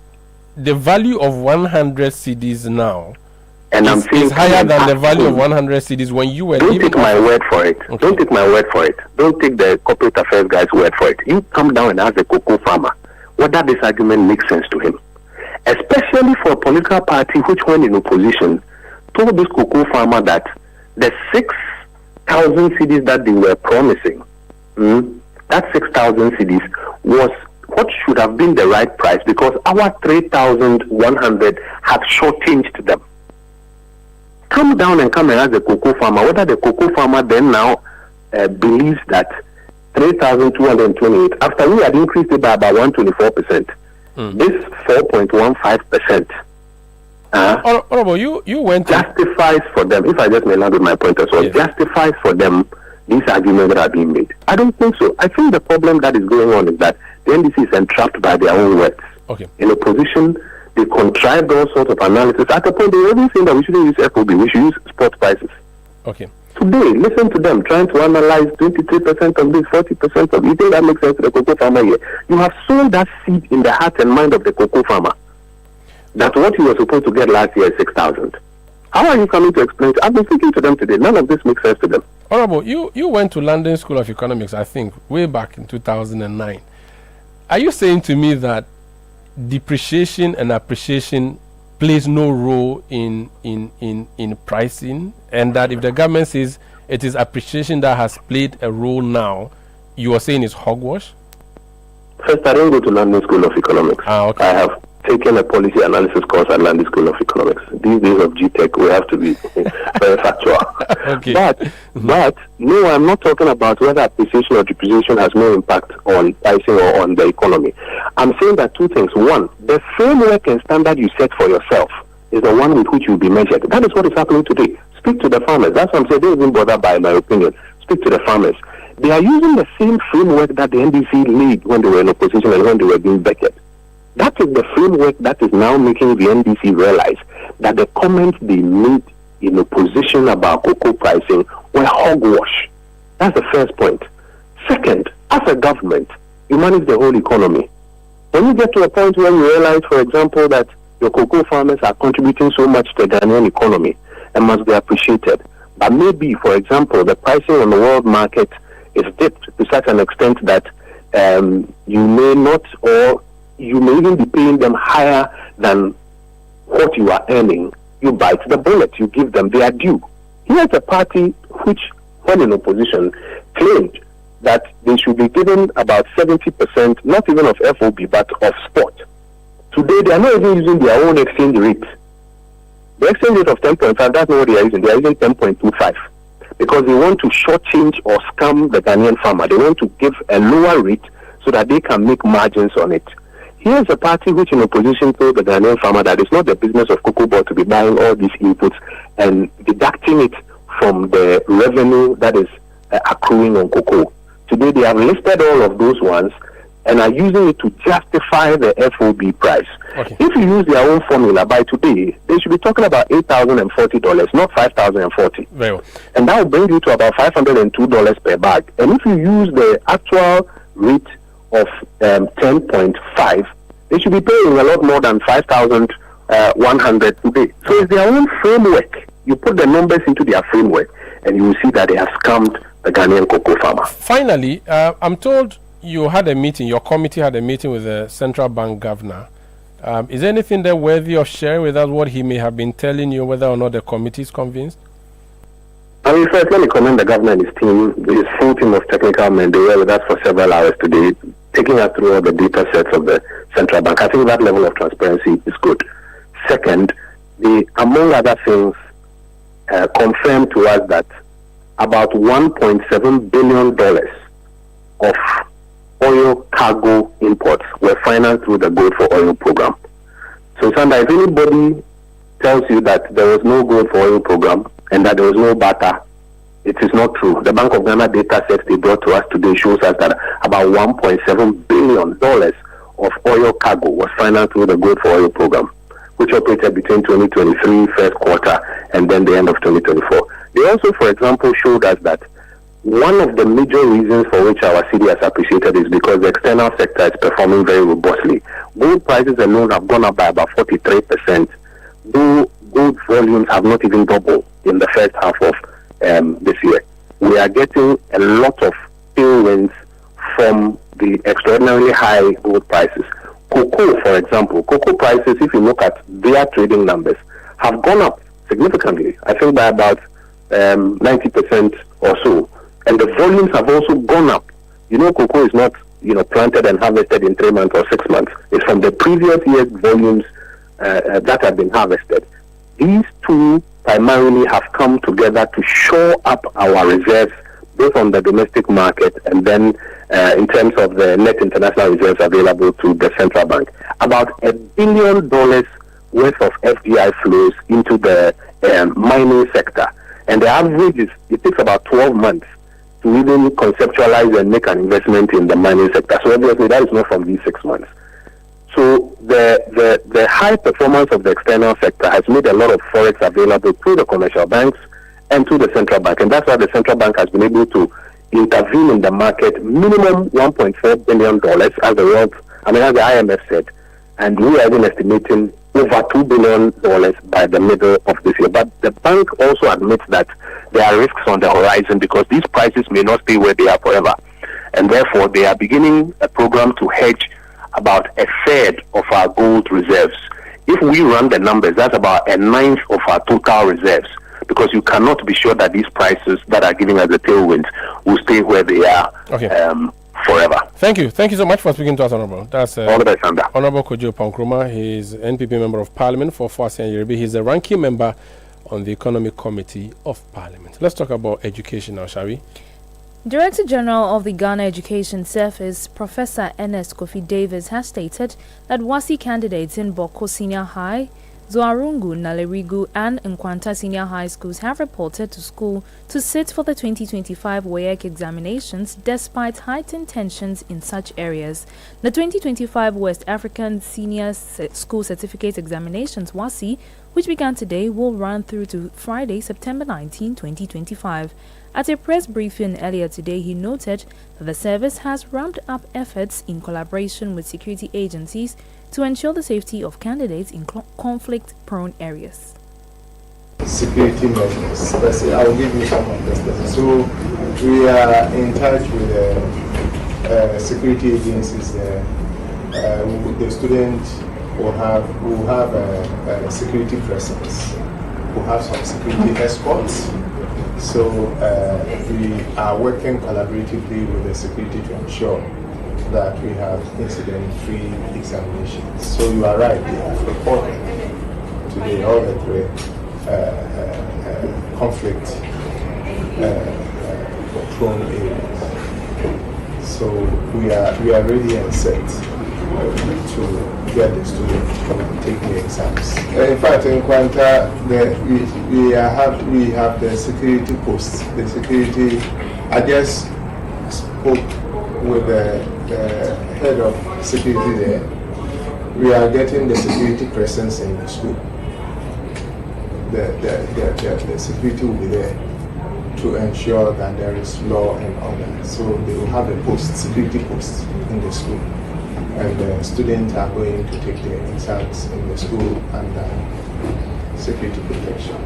the value of 100 cedis now is higher than the value of 100 cedis when you were... Don't take my word for it. Okay. Don't take my word for it. Don't take the corporate affairs guy's word for it. You come down and ask the cocoa farmer whether this argument makes sense to him. Especially for a political party which, when in opposition, told this cocoa farmer that the 6,000 cedis that they were promising, that 6,000 cedis was what should have been the right price, because our 3,100 had shortchanged them. Come down and come and ask the cocoa farmer whether the cocoa farmer then now believes that 3,228, after we had increased it by about 124%, this 4.15%. You went justifies for them, if I just may land with my point as well, justifies for them these arguments that are being made. I don't think so. I think the problem that is going on is that the NDC is entrapped by their own words. Okay. In opposition, they contrived all sorts of analysis. At the point, they were even saying that we shouldn't use FOB, we should use spot prices. Okay. Today, listen to them trying to analyze 23% of this, 40% of... You think that makes sense to the cocoa farmer here? You have sown that seed in the heart and mind of the cocoa farmer. That what he was supposed to get last year is 6,000. How are you coming to explain? I've been speaking to them today. None of this makes sense to them. Honorable, you went to London School of Economics, I think, way back in 2009. Are you saying to me that depreciation and appreciation plays no role in pricing, and that if the government says it is appreciation that has played a role now, you are saying it's hogwash? First, I don't go to London School of Economics. Okay. I have taken a policy analysis course at London School of Economics. These days of GTech, we have to be very factual. Okay. But no, I'm not talking about whether appreciation or depreciation has no impact on pricing or on the economy. I'm saying that two things. One, the framework and standard you set for yourself is the one with which you'll be measured. That is what is happening today. Speak to the farmers. That's what I'm saying. Don't even bother by my opinion. Speak to the farmers. They are using the same framework that the NDC laid when they were in opposition and when they were being vetted. That is the framework that is now making the NDC realize that the comments they made in opposition about cocoa pricing were hogwash. That's the first point. Second, as a government, you manage the whole economy. When you get to a point where you realize, for example, that your cocoa farmers are contributing so much to the Ghanaian economy and must be appreciated, but maybe, for example, the pricing on the world market is dipped to such an extent that you may not, or you may even be paying them higher than what you are earning, you bite the bullet, you give them their due. Here's a party which, when in opposition, claimed that they should be given about 70%, not even of FOB, but of spot. Today, they are not even using their own exchange rate. The exchange rate of 10.5, that's not what they are using. They are using 10.25. Because they want to shortchange or scam the Ghanaian farmer. They want to give a lower rate so that they can make margins on it. Here's a party which in opposition told the Ghanaian farmer that it's not the business of Cocoa Board to be buying all these inputs and deducting it from the revenue that is accruing on cocoa. Today they have listed all of those ones and are using it to justify the FOB price. Okay. If you use their own formula, by today, they should be talking about $8,040, not $5,040. Very well. And that will bring you to about $502 per bag. And if you use the actual rate of 10.5, they should be paying a lot more than 5,100 today. So it's their own framework. You put the numbers into their framework. and you will see that they have scammed the Ghanaian cocoa farmer. Finally, I'm told you had a meeting, your committee had a meeting with the central bank governor. Is there anything there worthy of sharing with us what he may have been telling you, whether or not the committee is convinced? I mean, first, let me commend the governor and his team, his full team of technical men. They were with us for several hours today, taking us through all the data sets of the central bank. I think that level of transparency is good. Second, they, among other things, confirmed to us that about $1.7 billion of oil cargo imports were financed through the Gold for Oil program. So, Sandra, if anybody tells you that there was no Gold for Oil program and that there was no barter, it is not true. The Bank of Ghana data sets they brought to us today shows us that about $1.7 billion of oil cargo was financed through the Gold for Oil program, which operated between 2023 first quarter and then the end of 2024. They also, for example, showed us that one of the major reasons for which our city has appreciated is because the external sector is performing very robustly. Gold prices alone have gone up by about 43%, though gold volumes have not even doubled in the first half of this year. We are getting a lot of tailwinds from the extraordinarily high gold prices. Cocoa, for example, cocoa prices, if you look at their trading numbers, have gone up significantly, I think by about 90% or so. And the volumes have also gone up. You know, cocoa is not, planted and harvested in 3 months or 6 months. It's from the previous year's volumes that have been harvested. These two primarily have come together to shore up our reserves, both on the domestic market and then in terms of the net international reserves available to the central bank. About $1 billion worth of FDI flows into the mining sector. And the average is, it takes about 12 months to even conceptualize and make an investment in the mining sector. So obviously that is not from these 6 months. So the high performance of the external sector has made a lot of forex available to the commercial banks and to the central bank. And that's why the central bank has been able to intervene in the market, minimum $1.4 billion as the IMF said. And we are even estimating over $2 billion by the middle of this year. But the bank also admits that there are risks on the horizon because these prices may not stay where they are forever. And therefore, they are beginning a program to hedge about a third of our gold reserves. If we run the numbers, that's about a ninth of our total reserves, because you cannot be sure that these prices that are giving us the tailwinds will stay where they are forever. Thank you. Thank you so much for speaking to us, Honorable. That's all the best, Sandra. Honorable Kojo Pankroma. He is NPP Member of Parliament for Fuasi and Yoruba. He's a ranking member on the Economic Committee of Parliament. Let's talk about education now, shall we? Director General of the Ghana Education Service, Professor Ernest Kofi Davis, has stated that WASI candidates in Boko Senior High, Zoarungu, Nalerigu, and Nkwanta Senior High Schools have reported to school to sit for the 2025 WAEC examinations despite heightened tensions in such areas. The 2025 West African Senior School Certificate Examinations, WASI, which began today, will run through to Friday, September 19, 2025. At a press briefing earlier today, he noted that the service has ramped up efforts in collaboration with security agencies to ensure the safety of candidates in conflict-prone areas. Security measures. I will give you some of this. So we are in touch with security agencies. The students will have a security presence. We'll have some security escorts. So we are working collaboratively with the security to ensure that we have incident-free examinations. So you are right, they have reported today all the three conflict-prone areas. So we are ready and set to get the students to take the exams. In fact, in Kwanta, we have the security posts. The security, I just spoke with the head of security there. We are getting the security presence in the school. The security will be there to ensure that there is law and order. So they will have a security post in the school. And the students are going to take their exams in the school under security protection.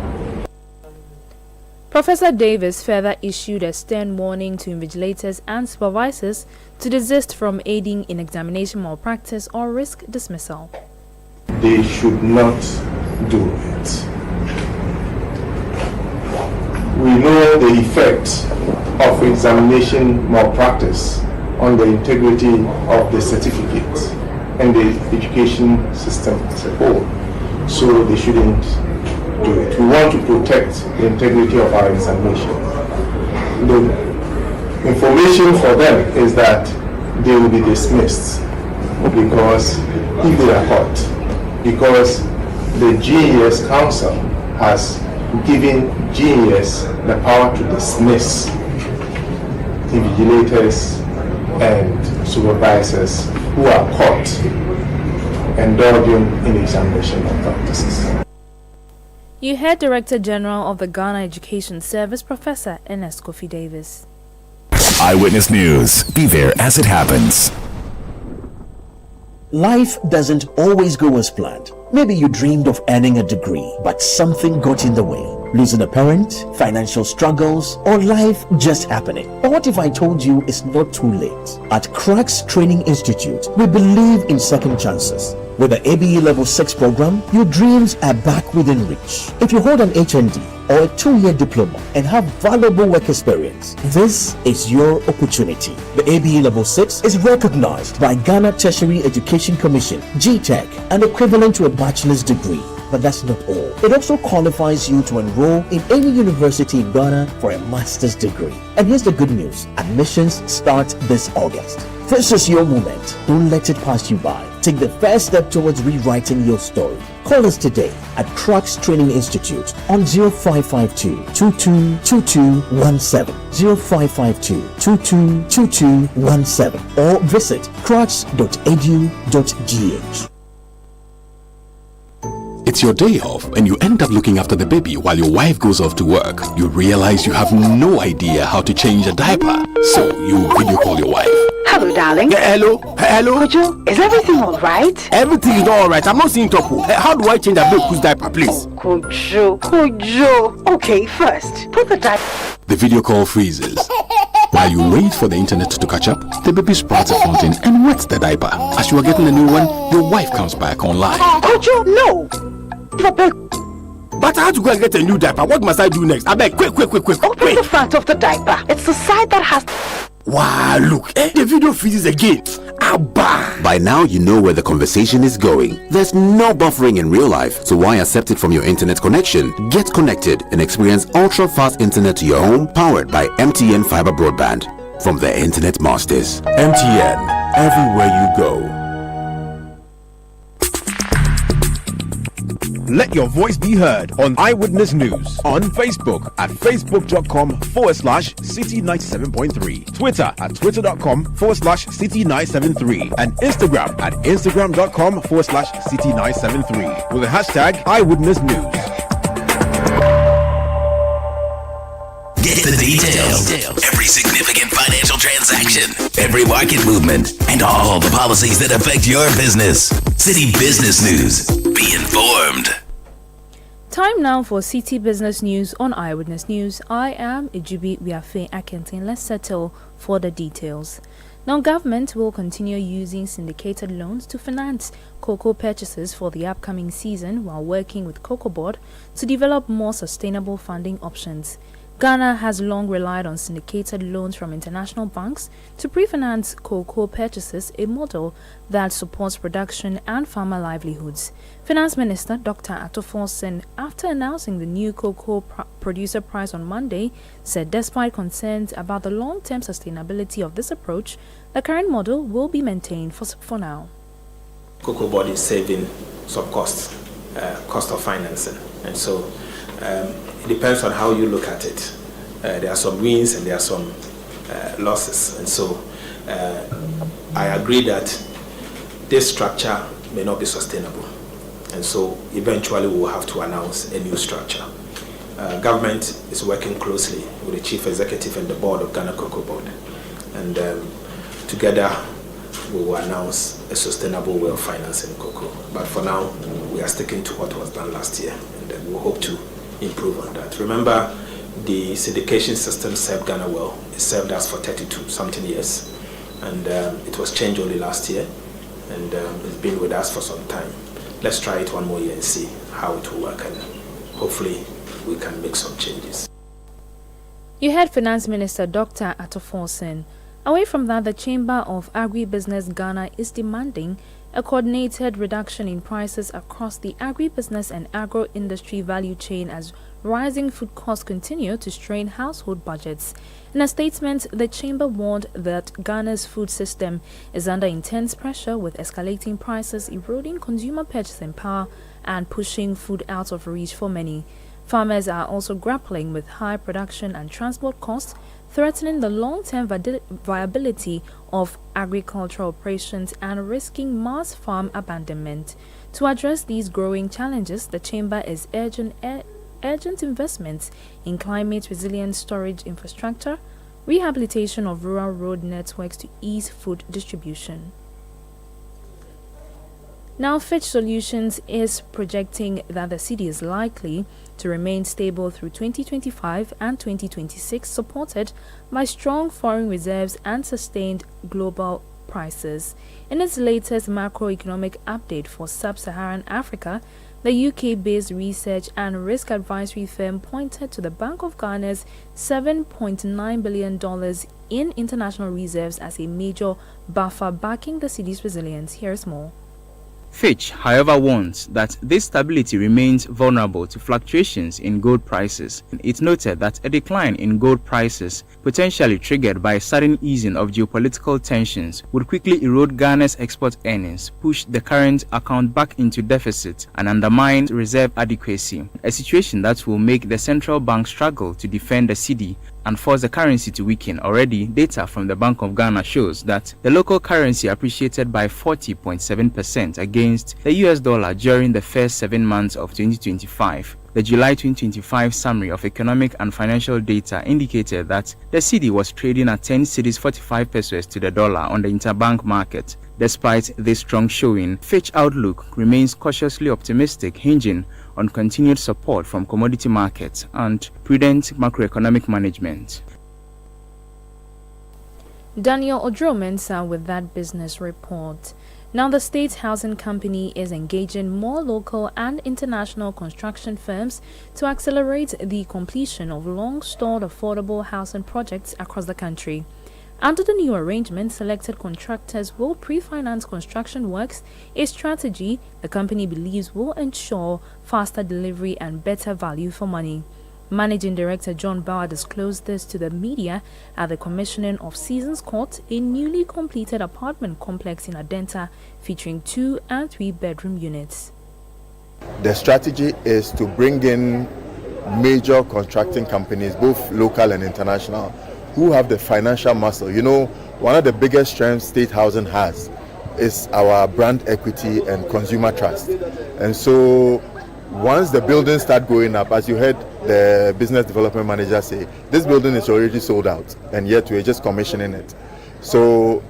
Professor Davis further issued a stern warning to invigilators and supervisors to desist from aiding in examination malpractice or risk dismissal. They should not do it. We know the effect of examination malpractice on the integrity of the certificate and the education system as a whole. So they shouldn't do it. We want to protect the integrity of our examination. The information for them is that they will be dismissed because if they are caught, because the GES Council has given GES the power to dismiss invigilators and supervisors who are caught indulging in examination malpractices. You heard Director General of the Ghana Education Service, Professor Ernest Kofi Davis. Eyewitness News. Be there as it happens. Life doesn't always go as planned. Maybe you dreamed of earning a degree, but something got in the way. Losing a parent, financial struggles, or life just happening. But what if I told you it's not too late? At Cracks Training Institute, we believe in second chances. With the ABE Level 6 program, your dreams are back within reach. If you hold an HND or a 2-year diploma and have valuable work experience, this is your opportunity. The ABE Level 6 is recognized by Ghana Tertiary Education Commission, GTEC, and equivalent to a bachelor's degree. But that's not all. It also qualifies you to enroll in any university in Ghana for a master's degree. And here's the good news. Admissions start this August. This is your moment. Don't let it pass you by. Take the first step towards rewriting your story. Call us today at Cracks Training Institute on 0552 222217, 0552 222217, or visit cracks.edu.gh. It's your day off and you end up looking after the baby while your wife goes off to work. You realize you have no idea how to change a diaper. So you video call your wife. Hello, darling. Hello? Kojo, is everything alright? Everything is alright. I'm not seeing Topo. How do I change a baby's diaper, please? Kojo. Okay, first, put the diaper. The video call freezes. While you wait for the internet to catch up, the baby sprouts a fountain and wets the diaper. As you are getting a new one, your wife comes back online. Kojo, no! But I have to go and get a new diaper. What must I do next? I beg, quick. Open the front of the diaper. It's the side that has... Wow, look, the video freezes again. Abba. By now you know where the conversation is going. There's no buffering in real life, so why accept it from your internet connection? Get connected and experience ultra-fast internet to your home, powered by MTN Fiber Broadband. From the Internet Masters. MTN, everywhere you go. Let your voice be heard on Eyewitness News on Facebook at facebook.com/Citi97.3, Twitter at twitter.com/Citi973, and Instagram at instagram.com/Citi973 with the hashtag Eyewitness News. Get the details. Every significant financial transaction, every market movement, and all the policies that affect your business. Citi Business News. Be informed. Time now for Citi Business News on Eyewitness News. I am Ijubi Wiafe Akentin. Let's settle for the details. Now, government will continue using syndicated loans to finance cocoa purchases for the upcoming season while working with Cocoa Board to develop more sustainable funding options. Ghana has long relied on syndicated loans from international banks to pre-finance cocoa purchases, a model that supports production and farmer livelihoods. Finance Minister Dr. Ato Forson, after announcing the new cocoa producer price on Monday, said despite concerns about the long-term sustainability of this approach, the current model will be maintained for now. Cocoa Board is saving some cost of financing, and so it depends on how you look at it. There are some wins and there are some losses, and so I agree that this structure may not be sustainable, and so eventually we will have to announce a new structure. Government is working closely with the Chief Executive and the Board of Ghana Cocoa Board, and together we will announce a sustainable way of financing cocoa. But for now, we are sticking to what was done last year, and we hope to improve on that. Remember, the syndication system served Ghana well. It served us for 32 something years, and it was changed only last year, and it's been with us for some time. Let's try it one more year and see how it will work, and hopefully we can make some changes. You heard Finance Minister Dr. Atoforsen. Away from that, the Chamber of Agribusiness Ghana is demanding a coordinated reduction in prices across the agribusiness and agro-industry value chain as rising food costs continue to strain household budgets. In a statement, the chamber warned that Ghana's food system is under intense pressure, with escalating prices eroding consumer purchasing power and pushing food out of reach for many. Farmers are also grappling with high production and transport costs, threatening the long-term viability of agricultural operations and risking mass farm abandonment. To address these growing challenges, the chamber is urging urgent investments in climate-resilient storage infrastructure, rehabilitation of rural road networks to ease food distribution. Now, Fitch Solutions is projecting that the cedi is likely to remain stable through 2025 and 2026, supported by strong foreign reserves and sustained global prices. In its latest macroeconomic update for sub-Saharan Africa, the UK-based research and risk advisory firm pointed to the Bank of Ghana's $7.9 billion in international reserves as a major buffer backing the cedi's resilience. Here's more. Fitch, however, warns that this stability remains vulnerable to fluctuations in gold prices. It noted that a decline in gold prices, potentially triggered by sudden easing of geopolitical tensions, would quickly erode Ghana's export earnings, push the current account back into deficit, and undermine reserve adequacy, a situation that will make the central bank struggle to defend the cedi and force the currency to weaken. Already, data from the Bank of Ghana shows that the local currency appreciated by 40.7% against the US dollar during the first 7 months of 2025. The July 2025 summary of economic and financial data indicated that the cedi was trading at 10 cedis 45 pesos to the dollar on the interbank market. Despite this strong showing, Fitch outlook remains cautiously optimistic, hinging on continued support from commodity markets and prudent macroeconomic management. Daniel Odro-Mensah with that business report. Now, the State Housing Company is engaging more local and international construction firms to accelerate the completion of long-stalled affordable housing projects across the country. Under the new arrangement, selected contractors will pre-finance construction works, a strategy the company believes will ensure faster delivery and better value for money. Managing Director John Bauer disclosed this to the media at the commissioning of Seasons Court, a newly completed apartment complex in Adenta featuring 2 and 3 bedroom units. The strategy is to bring in major contracting companies, both local and international, who have the financial muscle. You know, one of the biggest strengths State Housing has is our brand equity and consumer trust. And so once the buildings start going up, as you heard the business development manager say, this building is already sold out and yet we're just commissioning it. So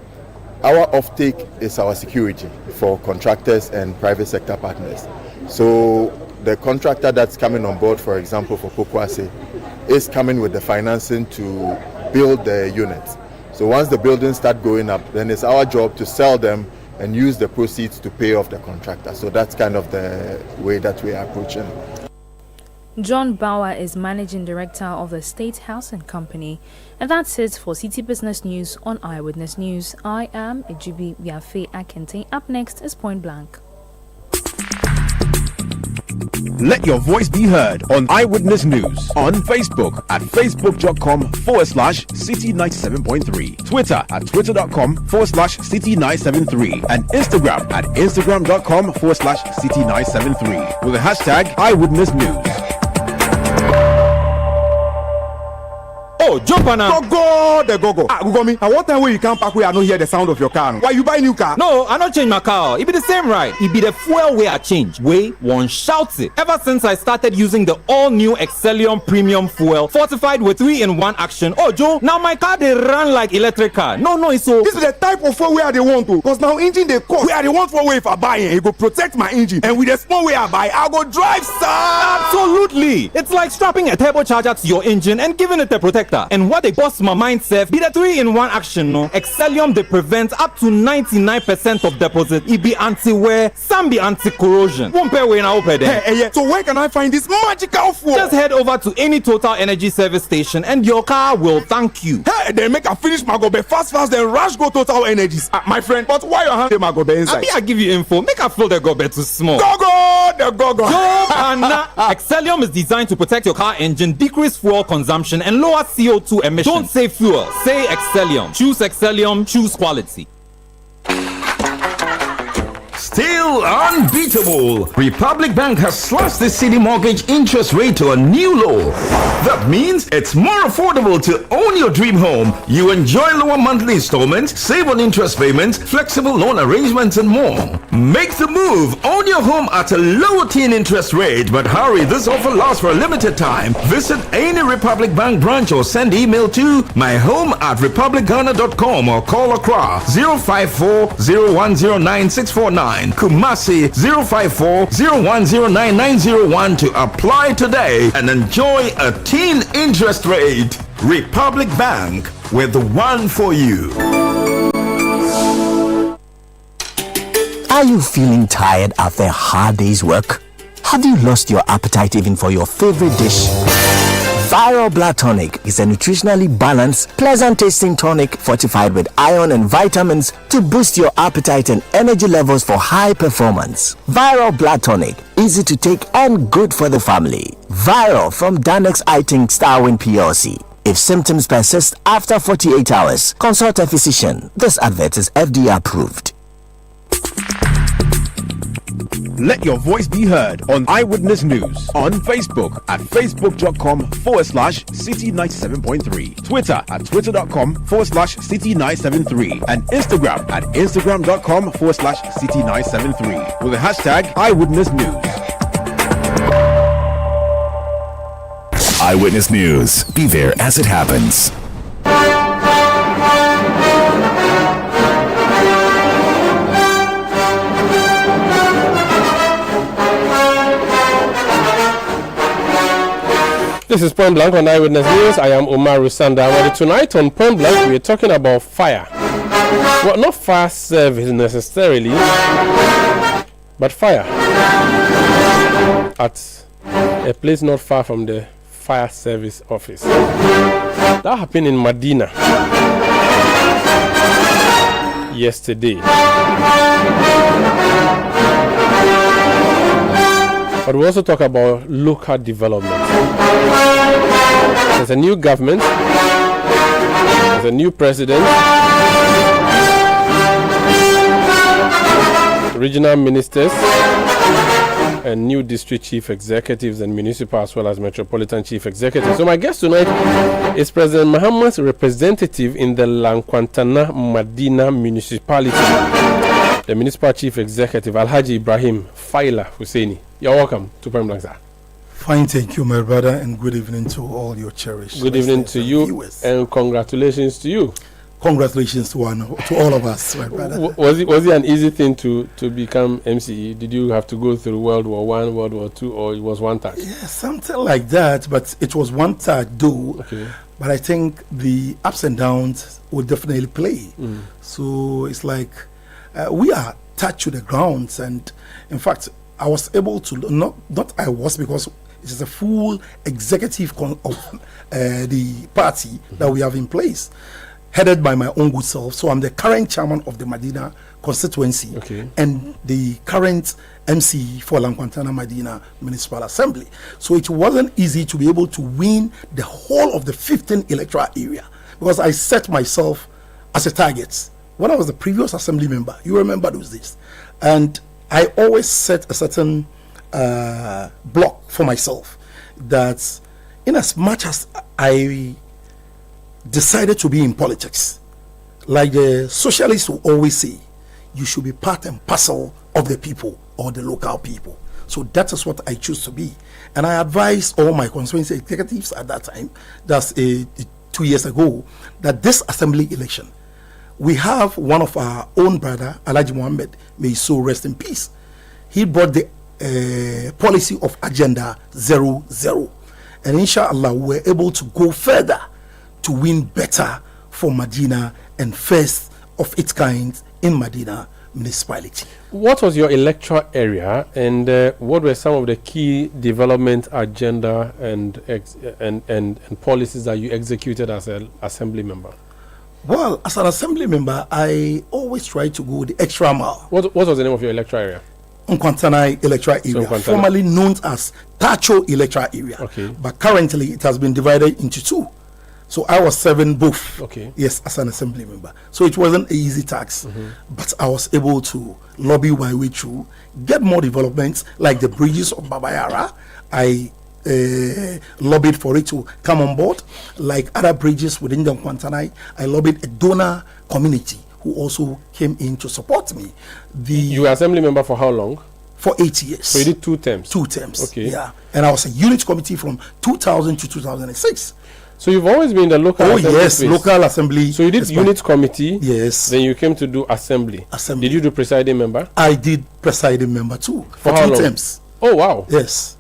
our offtake is our security for contractors and private sector partners. So the contractor that's coming on board, for example, for Pokwase, is coming with the financing to build the units. So once the buildings start going up, then it's our job to sell them and use the proceeds to pay off the contractor. So that's kind of the way that we are approaching. John Bauer is Managing Director of the State Housing Company. And that's it for Citi Business News on Eyewitness News. I am Ejibi Biafe Akente. Up next is Point Blank. Let your voice be heard on Eyewitness News on Facebook at facebook.com/Citi97.3, Twitter at twitter.com/Citi973, and Instagram at instagram.com/Citi973 with the hashtag Eyewitness News. Oh, jump on now. Go. Ugomi, at what time when you come back where I don't hear the sound of your car? Why you buy new car? No, I don't change my car. It be the same ride. It be the fuel way I change. Way one shouts it. Ever since I started using the all-new Excellium Premium Fuel, fortified with 3-in-1 action. Oh, Joe, now my car they run like electric car. No, it's so. This is the type of fuel where they want to. Because now engine they cost. Where they want for way if I buy it, it go protect my engine. And with the small way I buy, I go drive, sir. Absolutely. It's like strapping a turbocharger to your engine and giving it a protector. And what they bust my mind, Seth, be the 3-in-1 action, no? Excellium they prevent up to 99% of deposit. It be anti-wear, some be anti-corrosion. Won't pay when I open them. Yeah. So where can I find this magical fuel? Just head over to any Total Energy service station and your car will thank you. Hey, they make a finish my gobe fast, then rush go Total Energies. My friend, but why your hand my gobe inside? I give you info. Make a fill the gobe too small. Go. Excellium is designed to protect your car engine, decrease fuel consumption, and lower CO2 emissions. Don't say fuel, say Excellium. Choose Excellium, choose quality. Still unbeatable. Republic Bank has slashed the Citi mortgage interest rate to a new low. That means it's more affordable to own your dream home. You enjoy lower monthly installments, save on interest payments, flexible loan arrangements, and more. Make the move. Own your home at a lower teen interest rate. But hurry, this offer lasts for a limited time. Visit any Republic Bank branch or send email to myhome@republicghana.com or call Accra 054-0109-649. Kumasi 054-0109-901 to apply today and enjoy a teen interest rate. Republic Bank, with the one for you. Are you feeling tired after a hard day's work? Have you lost your appetite even for your favorite dish? Viral Blood Tonic is a nutritionally balanced, pleasant-tasting tonic fortified with iron and vitamins to boost your appetite and energy levels for high performance. Viral Blood Tonic, easy to take and good for the family. Viral from Danex Iting Starwin PLC. If symptoms persist after 48 hours, consult a physician. This advert is FDA approved. Let your voice be heard on Eyewitness News on Facebook at facebook.com/Citi97.3, Twitter at twitter.com/Citi973, and Instagram at instagram.com/Citi973 with the hashtag Eyewitness News. Eyewitness News. Be there as it happens. This is Point Blank on Eyewitness News. I am Omar Rusanda. Well, tonight on Point Blank, we are talking about fire. Well, not fire service necessarily, but fire. At a place not far from the fire service office. That happened in Medina yesterday. But we also talk about local development. There's a new government, there's a new president, regional ministers, and new district chief executives and municipal as well as metropolitan chief executives. So my guest tonight is President Muhammad's representative in the Lankwantana Medina municipality, the municipal chief executive Alhaji Ibrahim Faila Husseini. You're welcome to Point Blank, sir. Fine, thank you, my brother, and good evening to all your cherished. Good evening to you, viewers. And congratulations to you. Congratulations to all of us, my brother. Was it an easy thing to become MCE? Did you have to go through World War I, World War II, or it was one touch? Yeah, something like that, but it was one touch, though. Okay. But I think the ups and downs will definitely play. So it's like we are touched to the grounds, and in fact, I was able to not I was, because it is a full executive of the party that we have in place, headed by my own good self. So I'm the current chairman of the Medina constituency, and the current MC for Lankwantana Medina Municipal Assembly. So it wasn't easy to be able to win the whole of the 15 electoral area, because I set myself as a target. When I was the previous assembly member, you remember those days, and I always set a certain block for myself that in as much as I decided to be in politics, like the socialists will always say, you should be part and parcel of the people or the local people. So that is what I choose to be. And I advised all my constituency executives at that time, that's 2 years ago, that this assembly election, we have one of our own brother, Alhaji Mohammed, may his soul rest in peace. He brought the policy of Agenda 00. And inshallah, we were able to go further to win better for Medina and first of its kind in Medina municipality. What was your electoral area, and what were some of the key development agenda and policies that you executed as an assembly member? Well, as an assembly member, I always try to go the extra mile. What was the name of your electoral area? Nkwantana electoral area, formerly known as Tacho electoral area. Okay. But currently it has been divided into two. So I was serving both. Okay. Yes, as an assembly member. So it wasn't an easy task, but I was able to lobby my way through, get more developments like the bridges of Babayara. I lobbied for it to come on board, like other bridges within the Nkwantana. I lobbied a donor community who also came in to support me. You were assembly member for how long? For 8 years. So you did 2 terms? 2 terms. Okay. Yeah. And I was a unit committee from 2000 to 2006. So you've always been in the local assembly yes, space. local assembly. So you did unit committee. Yes. Then you came to do assembly. Did you do presiding member? I did presiding member too. For how 2 long? terms. Oh, wow. Yes.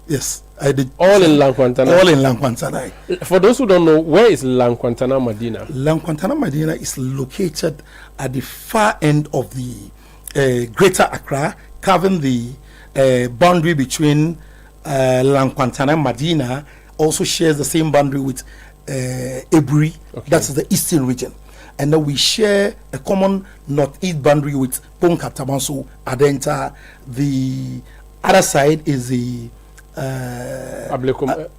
I did. All in Lankwantana? All in Lankwantana. For those who don't know, where is Lankwantana Medina? Lankwantana Medina is located at the far end of the Greater Accra, covering the boundary between Lankwantana Medina, also shares the same boundary with Ebri. Okay. That's the eastern region. And then we share a common northeast boundary with Ponka Tabanso, Adenta. The other side is the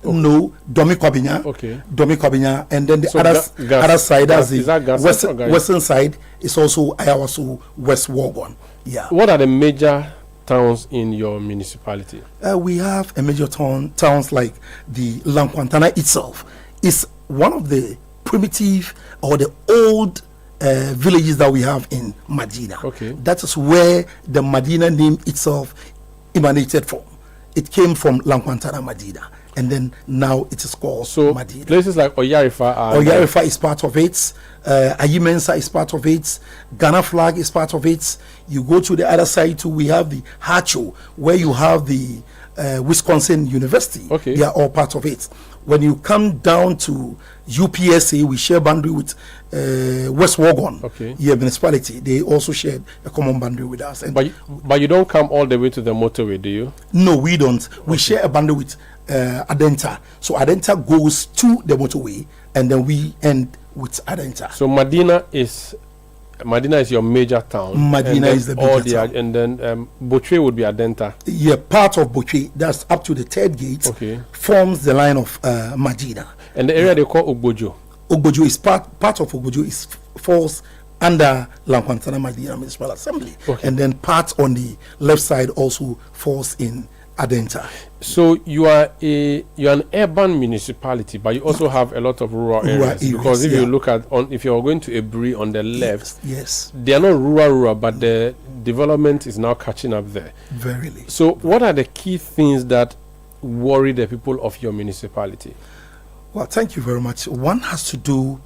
no, Domi Kobinya. Okay. Domi Kobinya. And then the So other side, as the western side, is also Ayawasu West Wogon. Yeah. What are the major towns in your municipality? We have a major towns like the Lankwantana itself. Is one of the primitive or the old villages that we have in Medina. Okay. That is where the Medina name itself emanated from. It came from Lankwantana Medina, and then now it is called Medina. Places like Oyarifa is part of it. Ayimensa is part of it. Ghana flag is part of it. You go to the other side too. We have the Hacho, where you have the Wisconsin University. Okay. They are all part of it. When you come down to UPSA, we share boundary with West Wogon, municipality. They also shared a common boundary with us. And but you don't come all the way to the motorway, do you? No, we don't. We share a boundary with Adenta. So Adenta goes to the motorway, and then we end with Adenta. So Medina is your major town. Medina is the major town. And then Bochwe would be Adenta. Yeah, part of Bochwe, that's up to the 3rd gate, forms the line of Medina. And the area they call Ogbojo? Ogbojo is part of Ogbojo falls under Lankwantana Medina Municipal Assembly. Okay. And then part on the left side also falls in Adenta. So you're an urban municipality, but you also have a lot of rural areas. Because if you look at if you're going to Ebri on the left, yes, they are not rural, but the development is now catching up there. Verily. So what are the key things that worry the people of your municipality? Well, thank you very much. One has to do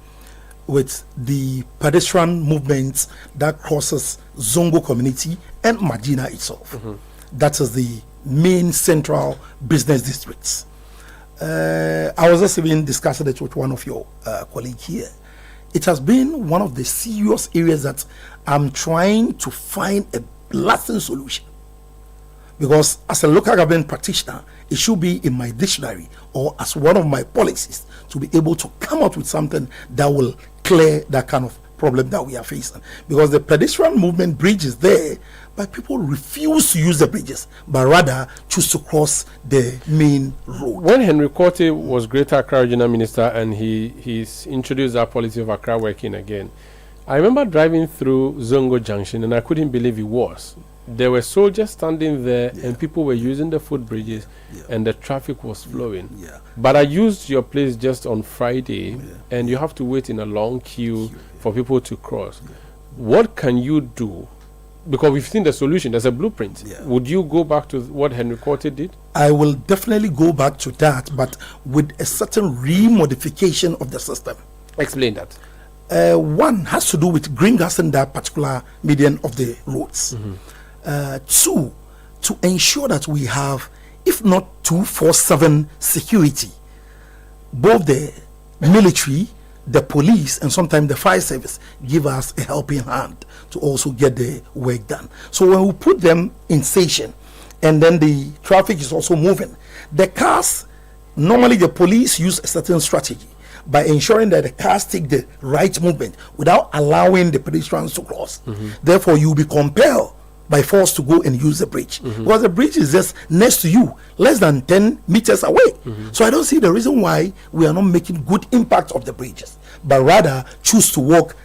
with the pedestrian movements that crosses Zongo community and Medina itself. That is the main central business districts. I was just even discussing it with one of your colleagues here. It has been one of the serious areas that I'm trying to find a lasting solution. Because as a local government practitioner, it should be in my dictionary or as one of my policies to be able to come out with something that will clear that kind of problem that we are facing. Because the pedestrian movement bridge is there, but people refuse to use the bridges, but rather choose to cross the main road. When Henry Korte was Greater Accra Regional Minister and he's introduced that policy of Accra working again, I remember driving through Zongo Junction and I couldn't believe it was. there were soldiers standing there and people were using the footbridges and the traffic was flowing. But I used your place just on Friday and you have to wait in a long queue for people to cross. What can you do? Because we've seen the solution, there's a blueprint. Would you go back to what Henry Quarter did? I will definitely go back to that, but with a certain remodification of the system. Explain that. One has to do with green gassing that particular median of the roads. Two, to ensure that we have, if not 24/7 security, both the military, the police, and sometimes the fire service give us a helping hand to also get the work done. So when we put them in station, and then the traffic is also moving, the cars, normally the police use a certain strategy by ensuring that the cars take the right movement without allowing the pedestrians to cross. Therefore, you'll be compelled by force to go and use the bridge, because the bridge is just next to you, less than 10 meters away. So I don't see the reason why we are not making good impact of the bridges, but rather choose to walk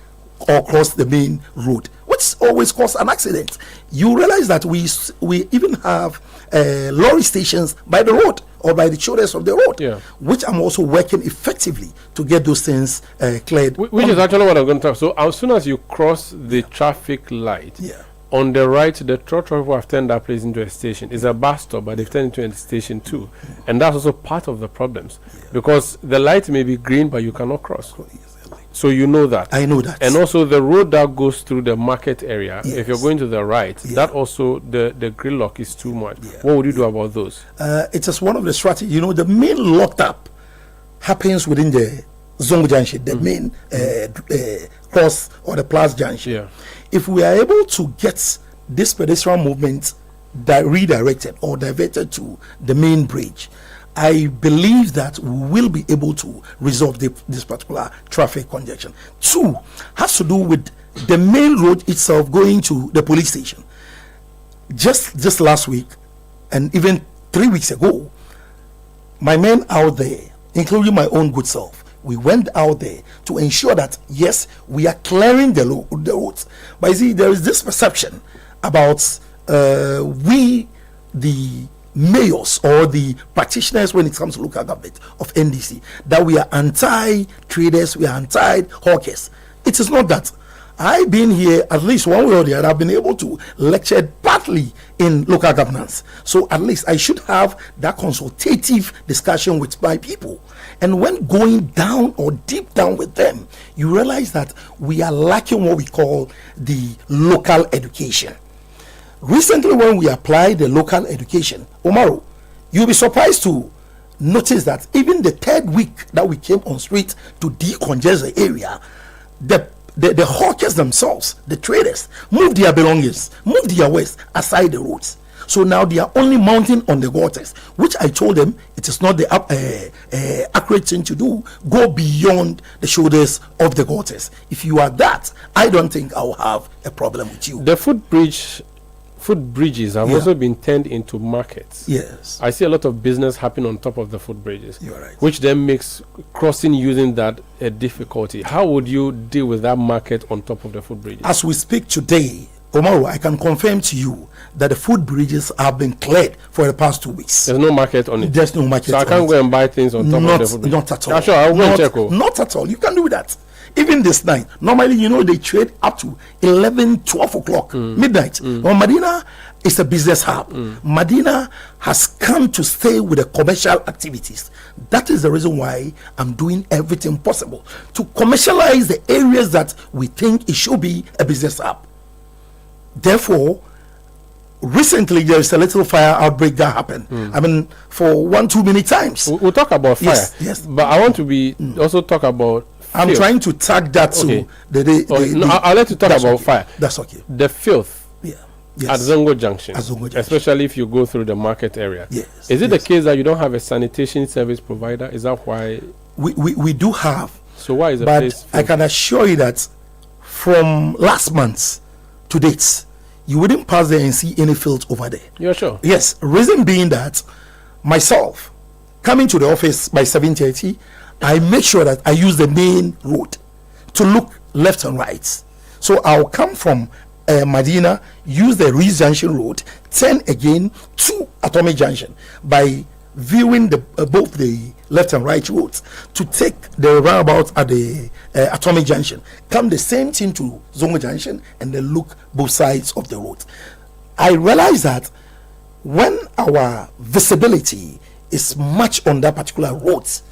or cross the main road, which always cause an accident. You realize that we even have lorry stations by the road or by the shoulders of the road, which I'm also working effectively to get those things cleared. Which is actually what I'm going to talk. So as soon as you cross the traffic light, on the right, the truck driver have turned that place into a station. It's a bus stop, but they've turned it into a station too. And that's also part of the problems, because the light may be green, but you cannot cross. So you know that. I know that. And also the road that goes through the market area, if you're going to the right, that also, the grill lock is too much. What would you do about those? It is one of the strategies. You know, the main locked up happens within the Zongo Junction, the main cross or the Plus Junction. If we are able to get this pedestrian movement redirected or diverted to the main bridge, I believe that we will be able to resolve this particular traffic congestion. Two, has to do with the main road itself going to the police station. Just last week, and even 3 weeks ago, my men out there, including my own good self, we went out there to ensure that, yes, we are clearing the roads. But you see, there is this perception about we, the mayors or the practitioners when it comes to local government of NDC, that we are anti-traders, we are anti-hawkers. It is not that. I've been here at least one way or the other. I've been able to lecture partly in local governance. So at least I should have that consultative discussion with my people. And when going down or deep down with them, you realize that we are lacking what we call the local education. Recently, when we applied the local education, Omaro, you'll be surprised to notice that even the third week that we came on street to decongest the area, the hawkers themselves, the traders, moved their belongings, moved their waste aside the roads. So now they are only mounting on the gutters, which I told them it is not the accurate thing to do. Go beyond the shoulders of the gutters. If you are that, I don't think I will have a problem with you. The footbridges have also been turned into markets. Yes. I see a lot of business happening on top of the footbridges. You are right. Which then makes crossing using that a difficulty. How would you deal with that market on top of the footbridges? As we speak today, Omaro, I can confirm to you that the footbridges have been cleared for the past 2 weeks. There's no market on it. There's no market. So I can't go and buy things on top of the footbridge. Not at all. Sure, I'll go and check. Not at all. You can do that. Even this night, normally, you know, they trade up to 11, 12 o'clock, midnight. Well, Medina is a business hub. Medina has come to stay with the commercial activities. That is the reason why I'm doing everything possible to commercialize the areas that we think it should be a business hub. Therefore, recently there is a little fire outbreak that happened. I mean, for 1-2 many times. We'll talk about fire. Yes. But I want to be also talk about I'm filth. trying to tag that to I'll let you talk about fire. That's okay. The filth at Zongo Junction, especially if you go through the market area. Yes. Is it the case that you don't have a sanitation service provider? Is that why? We do have. So why is the but place I can assure you that from last month to date, you wouldn't pass there and see any filth over there. You're sure? Yes. Reason being that myself coming to the office by 7:30, I make sure that I use the main road to look left and right. So I'll come from Medina, use the Reese Junction Road, turn again to Atomic Junction by viewing both the left and right roads to take the roundabout at the Atomic Junction, come the same thing to Zongo Junction, and then look both sides of the road. I realize that when our visibility is much on that particular roads,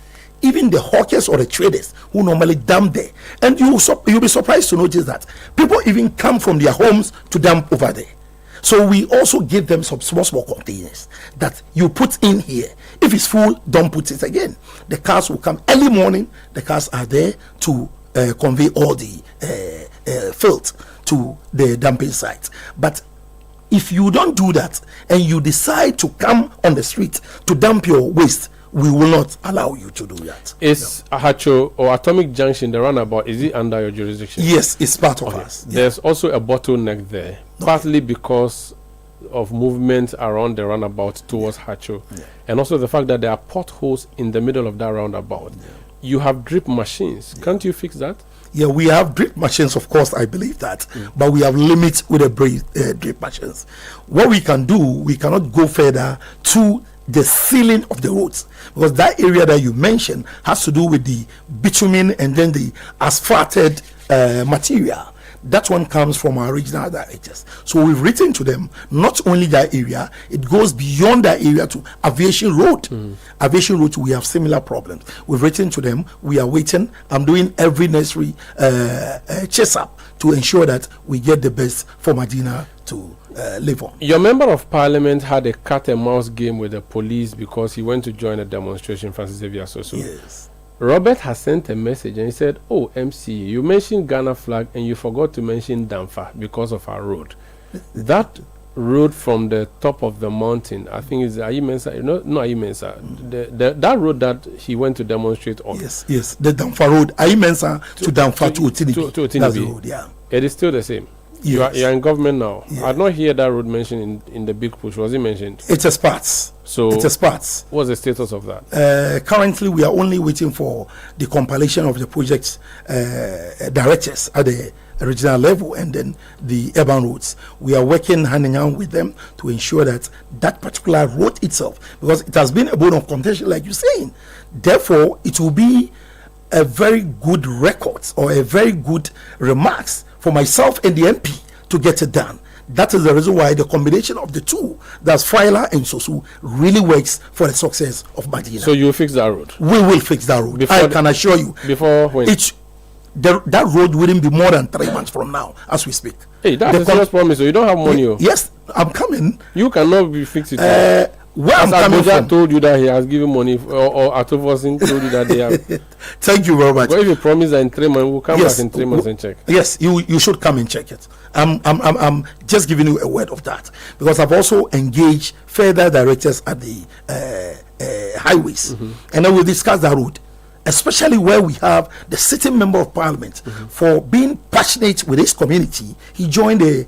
even the hawkers or the traders who normally dump there, and you'll be surprised to notice that people even come from their homes to dump over there. So we also give them some small containers that you put in here. If it's full, don't put it again. The cars will come early morning. The cars are there to convey all the filth to the dumping site. But if you don't do that and you decide to come on the street to dump your waste, we will not allow you to do that. Is Ahacho or Atomic Junction, the runabout, is it under your jurisdiction? Yes, it's part of us. There's also a bottleneck there, partly because of movement around the roundabout towards Hacho, and also the fact that there are potholes in the middle of that roundabout. You have drip machines. Can't you fix that? Yeah, we have drip machines, of course, I believe that, but we have limits with the drip machines. What we can do, we cannot go further to the ceiling of the roads, because that area that you mentioned has to do with the bitumen and then the asphalted material. That one comes from our regional directors. So we've written to them, not only that area, it goes beyond that area to Aviation Road. Aviation Road, we have similar problems. We've written to them, we are waiting. I'm doing every necessary chase up to ensure that we get the best for Medina to live on. Your member of parliament had a cat and mouse game with the police because he went to join a demonstration, Francis Xavier Soso. Yes. Robert has sent a message and he said, "Oh, MC, you mentioned Ghana flag and you forgot to mention Damfa because of our road." That road from the top of the mountain, I think is Ayimensa, not Ayimensa, that road that he went to demonstrate on. Yes, the Damfa road, Ayimensa to Damfa to Otinibi. To Otinibi. That's the road, yeah. It is still the same. Yes. You are in government now. Yeah. I did not hear that road mentioned in the big push. Was it mentioned? It's a spots. So it's a spots. What's the status of that? Currently, we are only waiting for the compilation of the project directors at the regional level and then the urban roads. We are working hand in hand with them to ensure that that particular road itself, because it has been a bone of contention, like you're saying. Therefore, it will be a very good record or a very good remarks for myself and the MP to get it done. That is the reason why the combination of the two, that's Fila and Sosu, really works for the success of Medina. So you will fix that road? We will fix that road. I can assure you. Before when? That road wouldn't be more than 3 months from now, as we speak. Hey, that's a serious promise. So you don't have money. Yes, I'm coming. You cannot be fixed it. Where I'm coming from, told you that he has given money, or Atovosin told you that they have. Thank you very much. But if you promise that in 3 months, we'll come back in 3 months and check. Yes, you should come and check it. I'm just giving you a word of that, because I've also engaged further directors at the highways, and then we'll discuss that road, especially where we have the sitting member of parliament for being passionate with his community. He joined a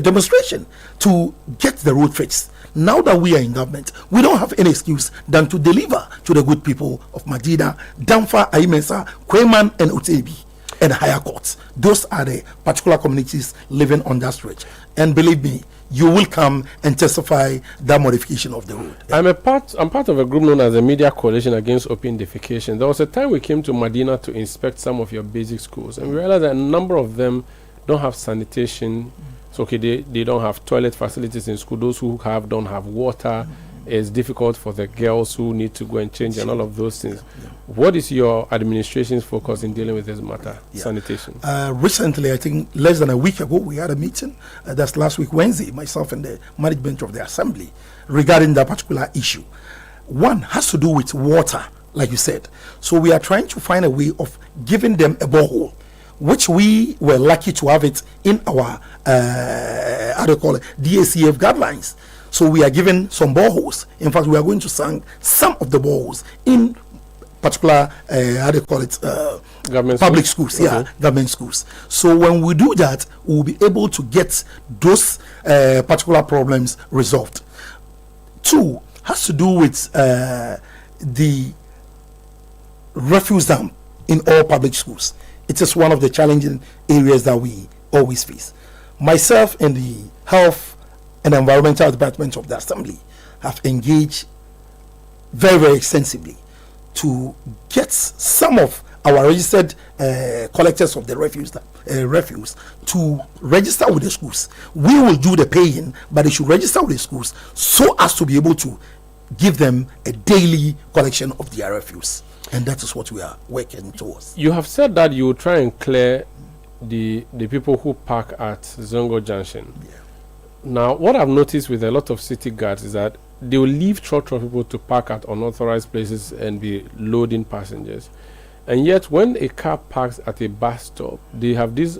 demonstration to get the road fixed. Now that we are in government, we don't have any excuse than to deliver to the good people of Medina, Damfa, Ayimensa, Kweman, and Otebi, and higher courts. Those are the particular communities living on that stretch. And believe me, you will come and testify that modification of the road. I'm part of a group known as the Media Coalition Against Open Defecation. There was a time we came to Medina to inspect some of your basic schools, and we realized that a number of them don't have sanitation. So okay, they don't have toilet facilities in school. Those who have don't have water. It's difficult for the girls who need to go and change and all of those things. What is your administration's focus in dealing with this matter, sanitation? Recently, I think less than a week ago, we had a meeting. That's last week, Wednesday, myself and the management of the assembly regarding that particular issue. One has to do with water, like you said. So we are trying to find a way of giving them a borehole, which we were lucky to have it in our DACF guidelines. So we are given some boreholes. In fact, we are going to sink some of the boreholes in particular public schools. Government schools. So when we do that, we will be able to get those particular problems resolved. Two has to do with the refuse dump in all public schools. It is one of the challenging areas that we always face. myself and the Health and Environmental Department of the Assembly have engaged very, very extensively to get some of our registered collectors of the refuse to register with the schools. We will do the paying, but they should register with the schools so as to be able to give them a daily collection of their refuse. And that is what we are working towards. You have said that you will try and clear the people who park at Zongo Junction. Yeah. Now, what I've noticed with a lot of city guards is that they will leave trotro people to park at unauthorized places and be loading passengers. And yet, when a car parks at a bus stop, they have this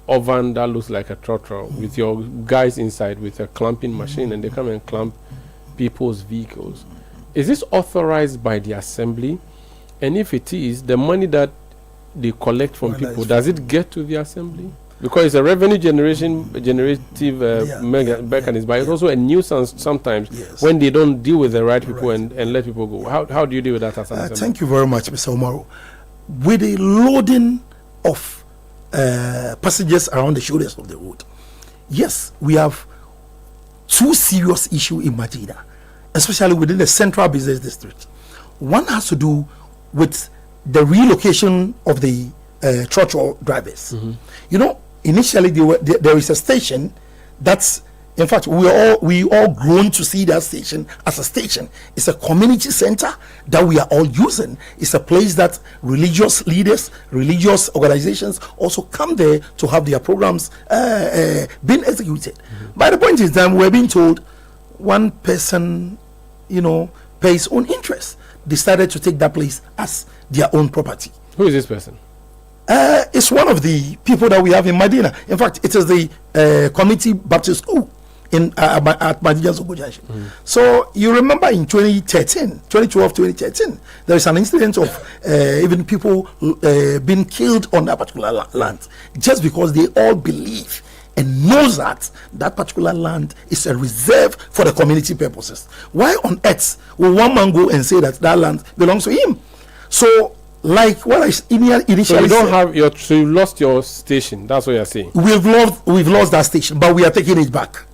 oven that looks like a trotro with your guys inside with a clamping machine, and they come and clamp people's vehicles. Is this authorized by the assembly? And if it is, the money that they collect from people, does it get to the assembly? Because it's a revenue generative mechanism, but it's also a nuisance sometimes when they don't deal with the right people and let people go. How do you deal with that as an assembly? Thank you very much, Mr. Omaru. With the loading of passengers around the shoulders of the road, yes, we have two serious issues in Medina, especially within the central business district. One has to do with the relocation of the trotro drivers. You know, initially there is a station that's, in fact, we all grown to see that station as a station. It's a community center that we are all using. It's a place that religious leaders, religious organizations also come there to have their programs being executed. By the point in time, we're being told one person, pays own interest. Decided to take that place as their own property. Who is this person? It's one of the people that we have in Medina. In fact, it is the Community Baptist School at Medina Zongo Junction. So you remember in 2012-2013, there is an incident of even people being killed on that particular land just because they all believe and knows that particular land is a reserve for the community purposes. Why on earth will one man go and say that land belongs to him? So, like what I initially so you don't have so you lost your station. That's what you're saying. We've lost that station, but we are taking it back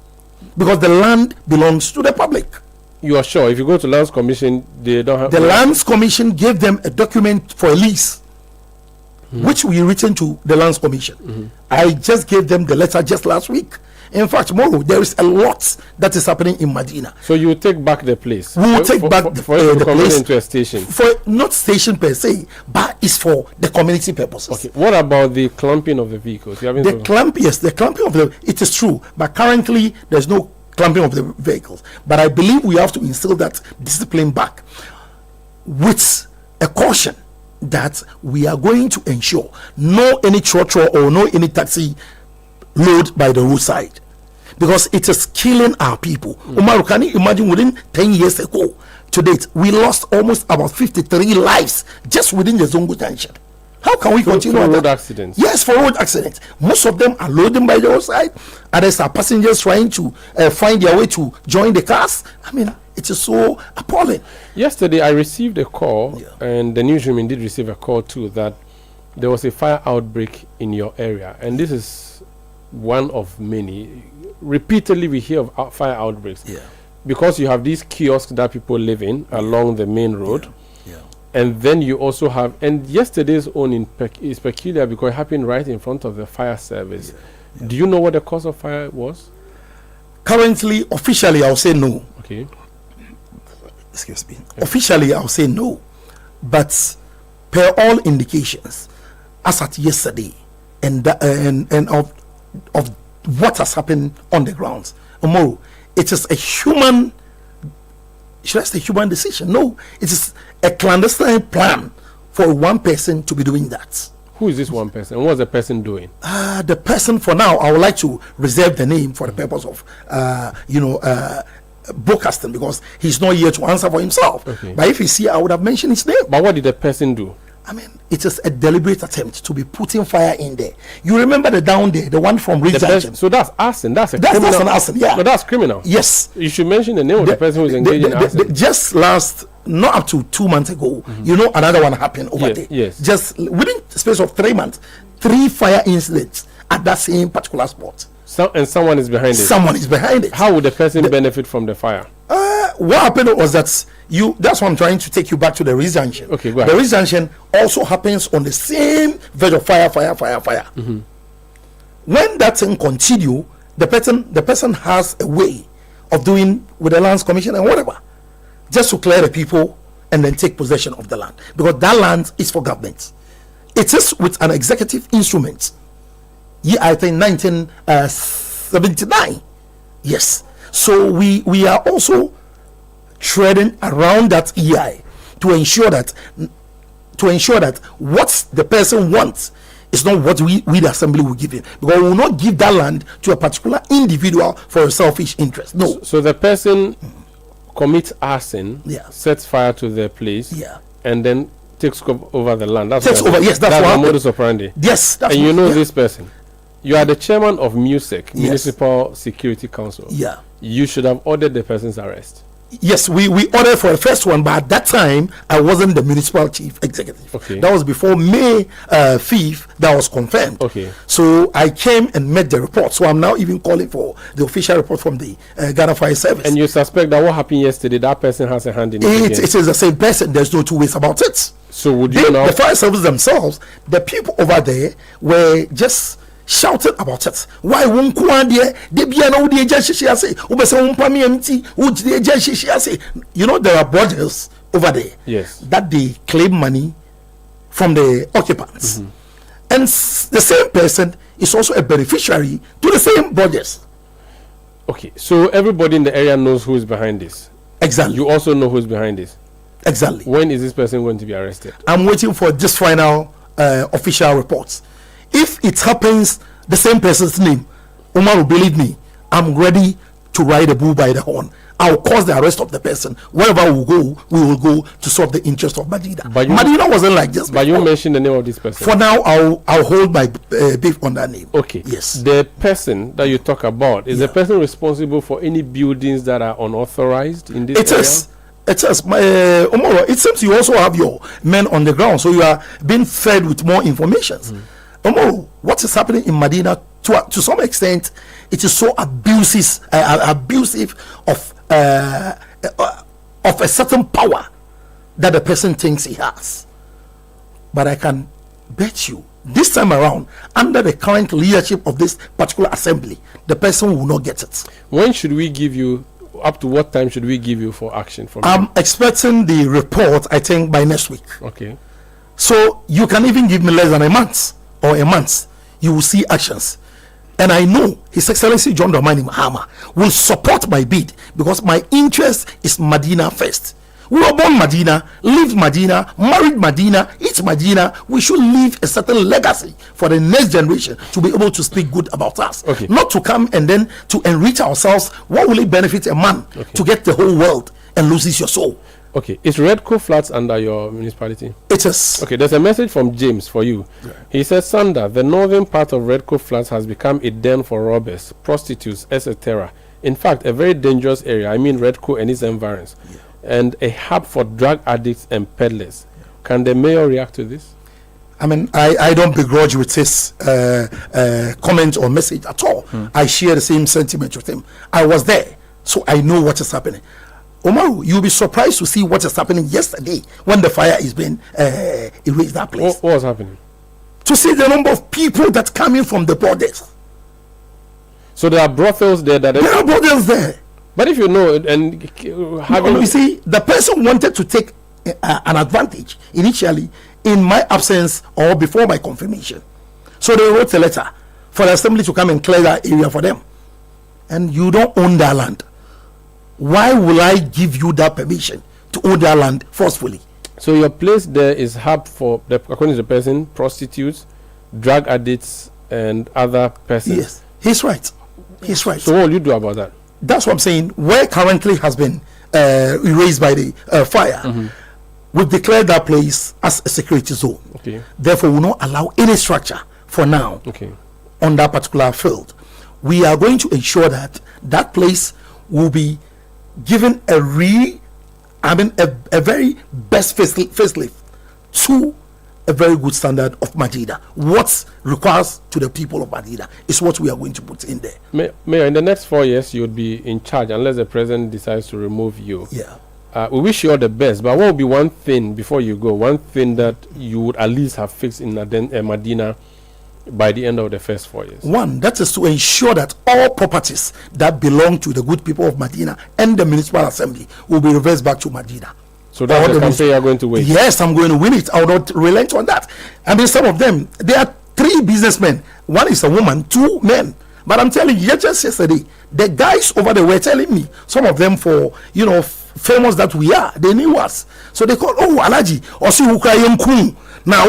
because the land belongs to the public. You are sure? If you go to Lands Commission, they don't have. The Lands Commission gave them a document for a lease, which we written to the Lands Commission. I just gave them the letter just last week. In fact, tomorrow there is a lot that is happening in Medina. So you will take back the place. We will take back the place into a station. For not station per se, but it's for the community purposes. Okay. What about the clamping of the vehicles? The clamping of the. It is true, but currently there's no clamping of the vehicles. But I believe we have to instill that discipline back with a caution that we are going to ensure no any trotro or no any taxi load by the roadside, because it is killing our people. Umaru, can you imagine within 10 years ago to date we lost almost about 53 lives just within the Zongo Junction? How can we continue for road accidents? Yes, for road accidents. Most of them are loading by the roadside. Others are passengers trying to find their way to join the cars. I mean, it is so appalling. Yesterday I received a call, and the Newsroom indeed received a call too, that there was a fire outbreak in your area, and this is one of many. Repeatedly we hear of fire outbreaks because you have these kiosks that people live in along the main road, and then you also have, and yesterday's own is peculiar because it happened right in front of the fire service. Do you know what the cause of fire was? Currently, officially, I'll say no. Okay. Excuse me. Officially, I'll say no, but per all indications, as at yesterday, and of what has happened on the grounds, Omaru, it is a human. Should I say human decision? No, it is a clandestine plan for one person to be doing that. Who is this one person? What's the person doing? The person, for now, I would like to reserve the name for the purpose of, broadcasting, because he's not here to answer for himself. Okay. But if he's here, I would have mentioned his name. But what did the person do? I mean, it is a deliberate attempt to be putting fire in there. You remember the down there, the one from Ridge. So that's arson. That's criminal. That's an arson, yeah. No, that's criminal. Yes. You should mention the name of the person who is engaged in arson. Just not up to 2 months ago, another one happened over there. Yes. Just within the space of 3 months, 3 fire incidents at that same particular spot. And someone is behind it. Someone is behind it. How would the person benefit from the fire? What happened was that that's what I'm trying to take you back to the resumption. Okay, go ahead. The resumption also happens on the same verge of fire. Mm-hmm. When that thing continue, the person has a way of doing with the lands commission and whatever, just to clear the people and then take possession of the land, because that land is for government. It is with an executive instrument. Yeah, I think 1979. Yes. So we are also treading around that EI to ensure that what the person wants is not what we the assembly will give him, because we will not give that land to a particular individual for a selfish interest. No. So the person commits arson, sets fire to the place, and then takes over the land. That's Yes, that's the modus operandi. Yes, and you know this person. You are the chairman of MUSEC, Municipal Security Council. Yeah. You should have ordered the person's arrest. Yes, we ordered for the first one, but at that time I wasn't the municipal chief executive. Okay. That was before May 5th that was confirmed. Okay. So I came and met the report. So I'm now even calling for the official report from the Ghana Fire Service. And you suspect that what happened yesterday, that person has a hand in it? It is the same person. There's no two ways about it. So would you know? The fire service themselves, the people over there were just shouted about it. Why won't they be an old say? You know, there are borders over there. Yes. That they claim money from the occupants. Mm-hmm. And the same person is also a beneficiary to the same borders. Okay, so everybody in the area knows who is behind this. Exactly. You also know who is behind this. Exactly. When is this person going to be arrested? I'm waiting for this final official reports. If it happens, the same person's name, Omar will believe me, I'm ready to ride the bull by the horn. I'll cause the arrest of the person. Wherever we will go to solve the interest of Medina. Medina wasn't like this. But you mentioned the name of this person. For now, I'll hold my beef on that name. Okay. Yes. The person that you talk about is the person responsible for any buildings that are unauthorized in this area? It is. Omoro, it seems you also have your men on the ground, so you are being fed with more information. Omoro, what is happening in Medina, to some extent, it is so abusive of a certain power that the person thinks he has. But I can bet you, this time around, under the current leadership of this particular assembly, the person will not get it. When should we give you? Up to what time should we give you for action? I'm expecting the report, I think, by next week. Okay. So you can even give me less than a month or a month. You will see actions. And I know His Excellency John Dramani Mahama will support my bid, because my interest is Medina first. We were born Medina, lived Medina, married Medina, it's Medina. We should leave a certain legacy for the next generation to be able to speak good about us. Okay. Not to come and then to enrich ourselves. What will it benefit a man to get the whole world and loses your soul? Okay. Is Redco Flats under your municipality? It is. Okay, there's a message from James for you. Yeah. He says, Sanda, the northern part of Redco Flats has become a den for robbers, prostitutes, etc. In fact, a very dangerous area. I mean Redco and its environs. Yeah. And a hub for drug addicts and peddlers. Yeah. Can the mayor react to this? I mean, I don't begrudge with his comment or message at all. I share the same sentiment with him. I was there, so I know what is happening. Omaru, you'll be surprised to see what is happening yesterday when the fire is being erased that place. What was happening? To see the number of people that come in from the borders. So there are brothels there. There are brothels there. But if you know, and you see, the person wanted to take an advantage initially in my absence or before my confirmation. So they wrote a letter for the assembly to come and clear that area for them. And you don't own that land. Why will I give you that permission to own that land forcefully? So your place there is hub for, according to the person, prostitutes, drug addicts, and other persons. Yes, he's right. He's right. So what will you do about that? That's what I'm saying. Where currently has been erased by the fire, we've declared that place as a security zone. Okay. Therefore, we will not allow any structure for now on that particular field. We are going to ensure that that place will be given a very best facelift to a very good standard of Madina. What requires to the people of Madina is what we are going to put in there. Mayor, in the next 4 years, you would be in charge unless the president decides to remove you. Yeah. We wish you all the best, but what would be one thing before you go, one thing that you would at least have fixed in Madina by the end of the first 4 years? One, that is to ensure that all properties that belong to the good people of Madina and the municipal assembly will be reversed back to Madina. So that's the campaign you're going to win? Yes, I'm going to win it. I will not relent on that. I mean, some of them, there are 3 businessmen. One is a woman, 2 men. But I'm telling you, just yesterday, the guys over there were telling me, some of them for, famous that we are, they knew us. So they called, Alaji, Osi Ukraine Kun. Now,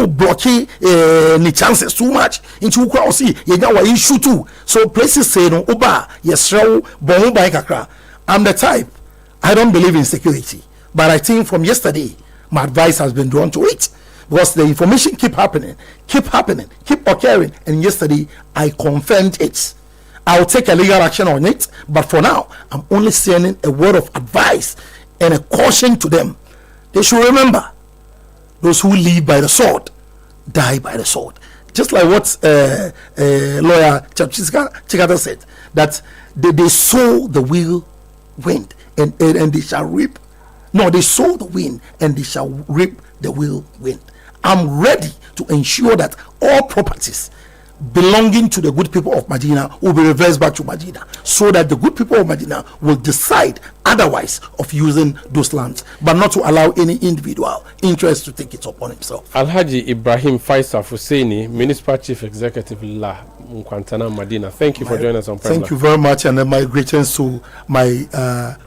blocking any chances too much into Ukraine, Osi, Yegawa issue too. So places say, no, Oba, yes, Bomu Baikakra. I'm the type. I don't believe in security, but I think from yesterday, my advice has been drawn to it because the information keep happening, keep occurring, and yesterday I confirmed it. I'll take a legal action on it, but for now, I'm only sending a word of advice and a caution to them. They should remember, those who live by the sword, die by the sword. Just like what lawyer Chikata said, that they sow the wind. And they shall reap. No, they sow the wind and they shall reap the wind. I'm ready to ensure that all properties belonging to the good people of Madina will be reversed back to Madina, so that the good people of Madina will decide otherwise of using those lands, but not to allow any individual interest to take it upon himself. Alhaji Ibrahim Faisal Husseini, Municipal Chief Executive La Nkwantana Madina. Thank you for joining us on Prime. Thank you very much, and then my greetings to my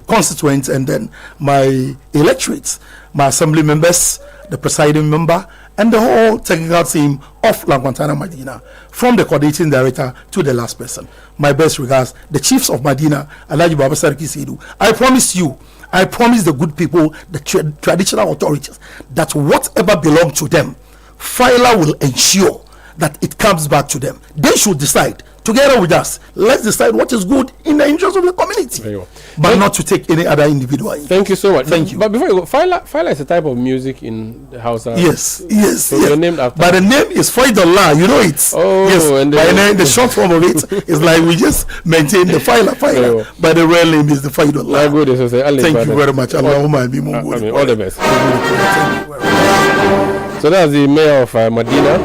constituents and then my electorates, my assembly members, the presiding member, and the whole technical team of La Nkwantana Madina, from the coordinating director to the last person. My best regards, the chiefs of Madina, Alhaji Baba Sarki Seydou. I promise the good people, the traditional authorities, that whatever belongs to them, Faila will ensure that it comes back to them. They should decide together with us. Let's decide what is good in the interest of the community, but not to take any other individual. Thank you so much. Thank you. But before you go, Faila is a type of music in the house. Yes. So you're named after. But the name is Faidullah. You know it. Oh, yes. And the short form of it is like we just maintain the Faila. But the real name is the Faidullah. Thank you very much. All the best. So that's the mayor of Madina.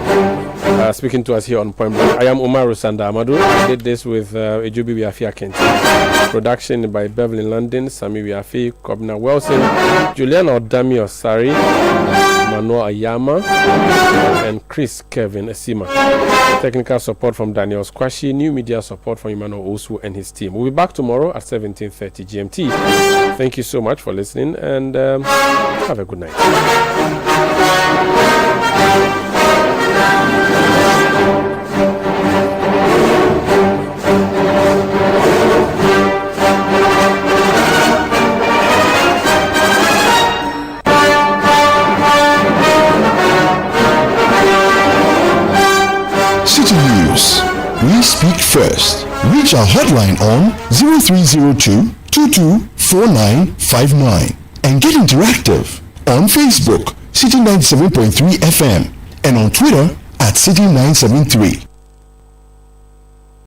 Speaking to us here on Point Blank. I am Umaru Sanda Amadu. I did this with Ejubi Biafia Kenti. Production by Beverly London, Sami Biafi, Kobna Wilson, Juliana Odami Osari, Manuel Ayama, and Chris Kevin Esima. Technical support from Daniel Squashi, new media support from Emmanuel Osu and his team. We'll be back tomorrow at 17:30 GMT. Thank you so much for listening, and have a good night. City News. We speak first. Reach our hotline on 0302 224959 and get interactive on Facebook, Citi 97.3 FM, and on Twitter at Citi 973.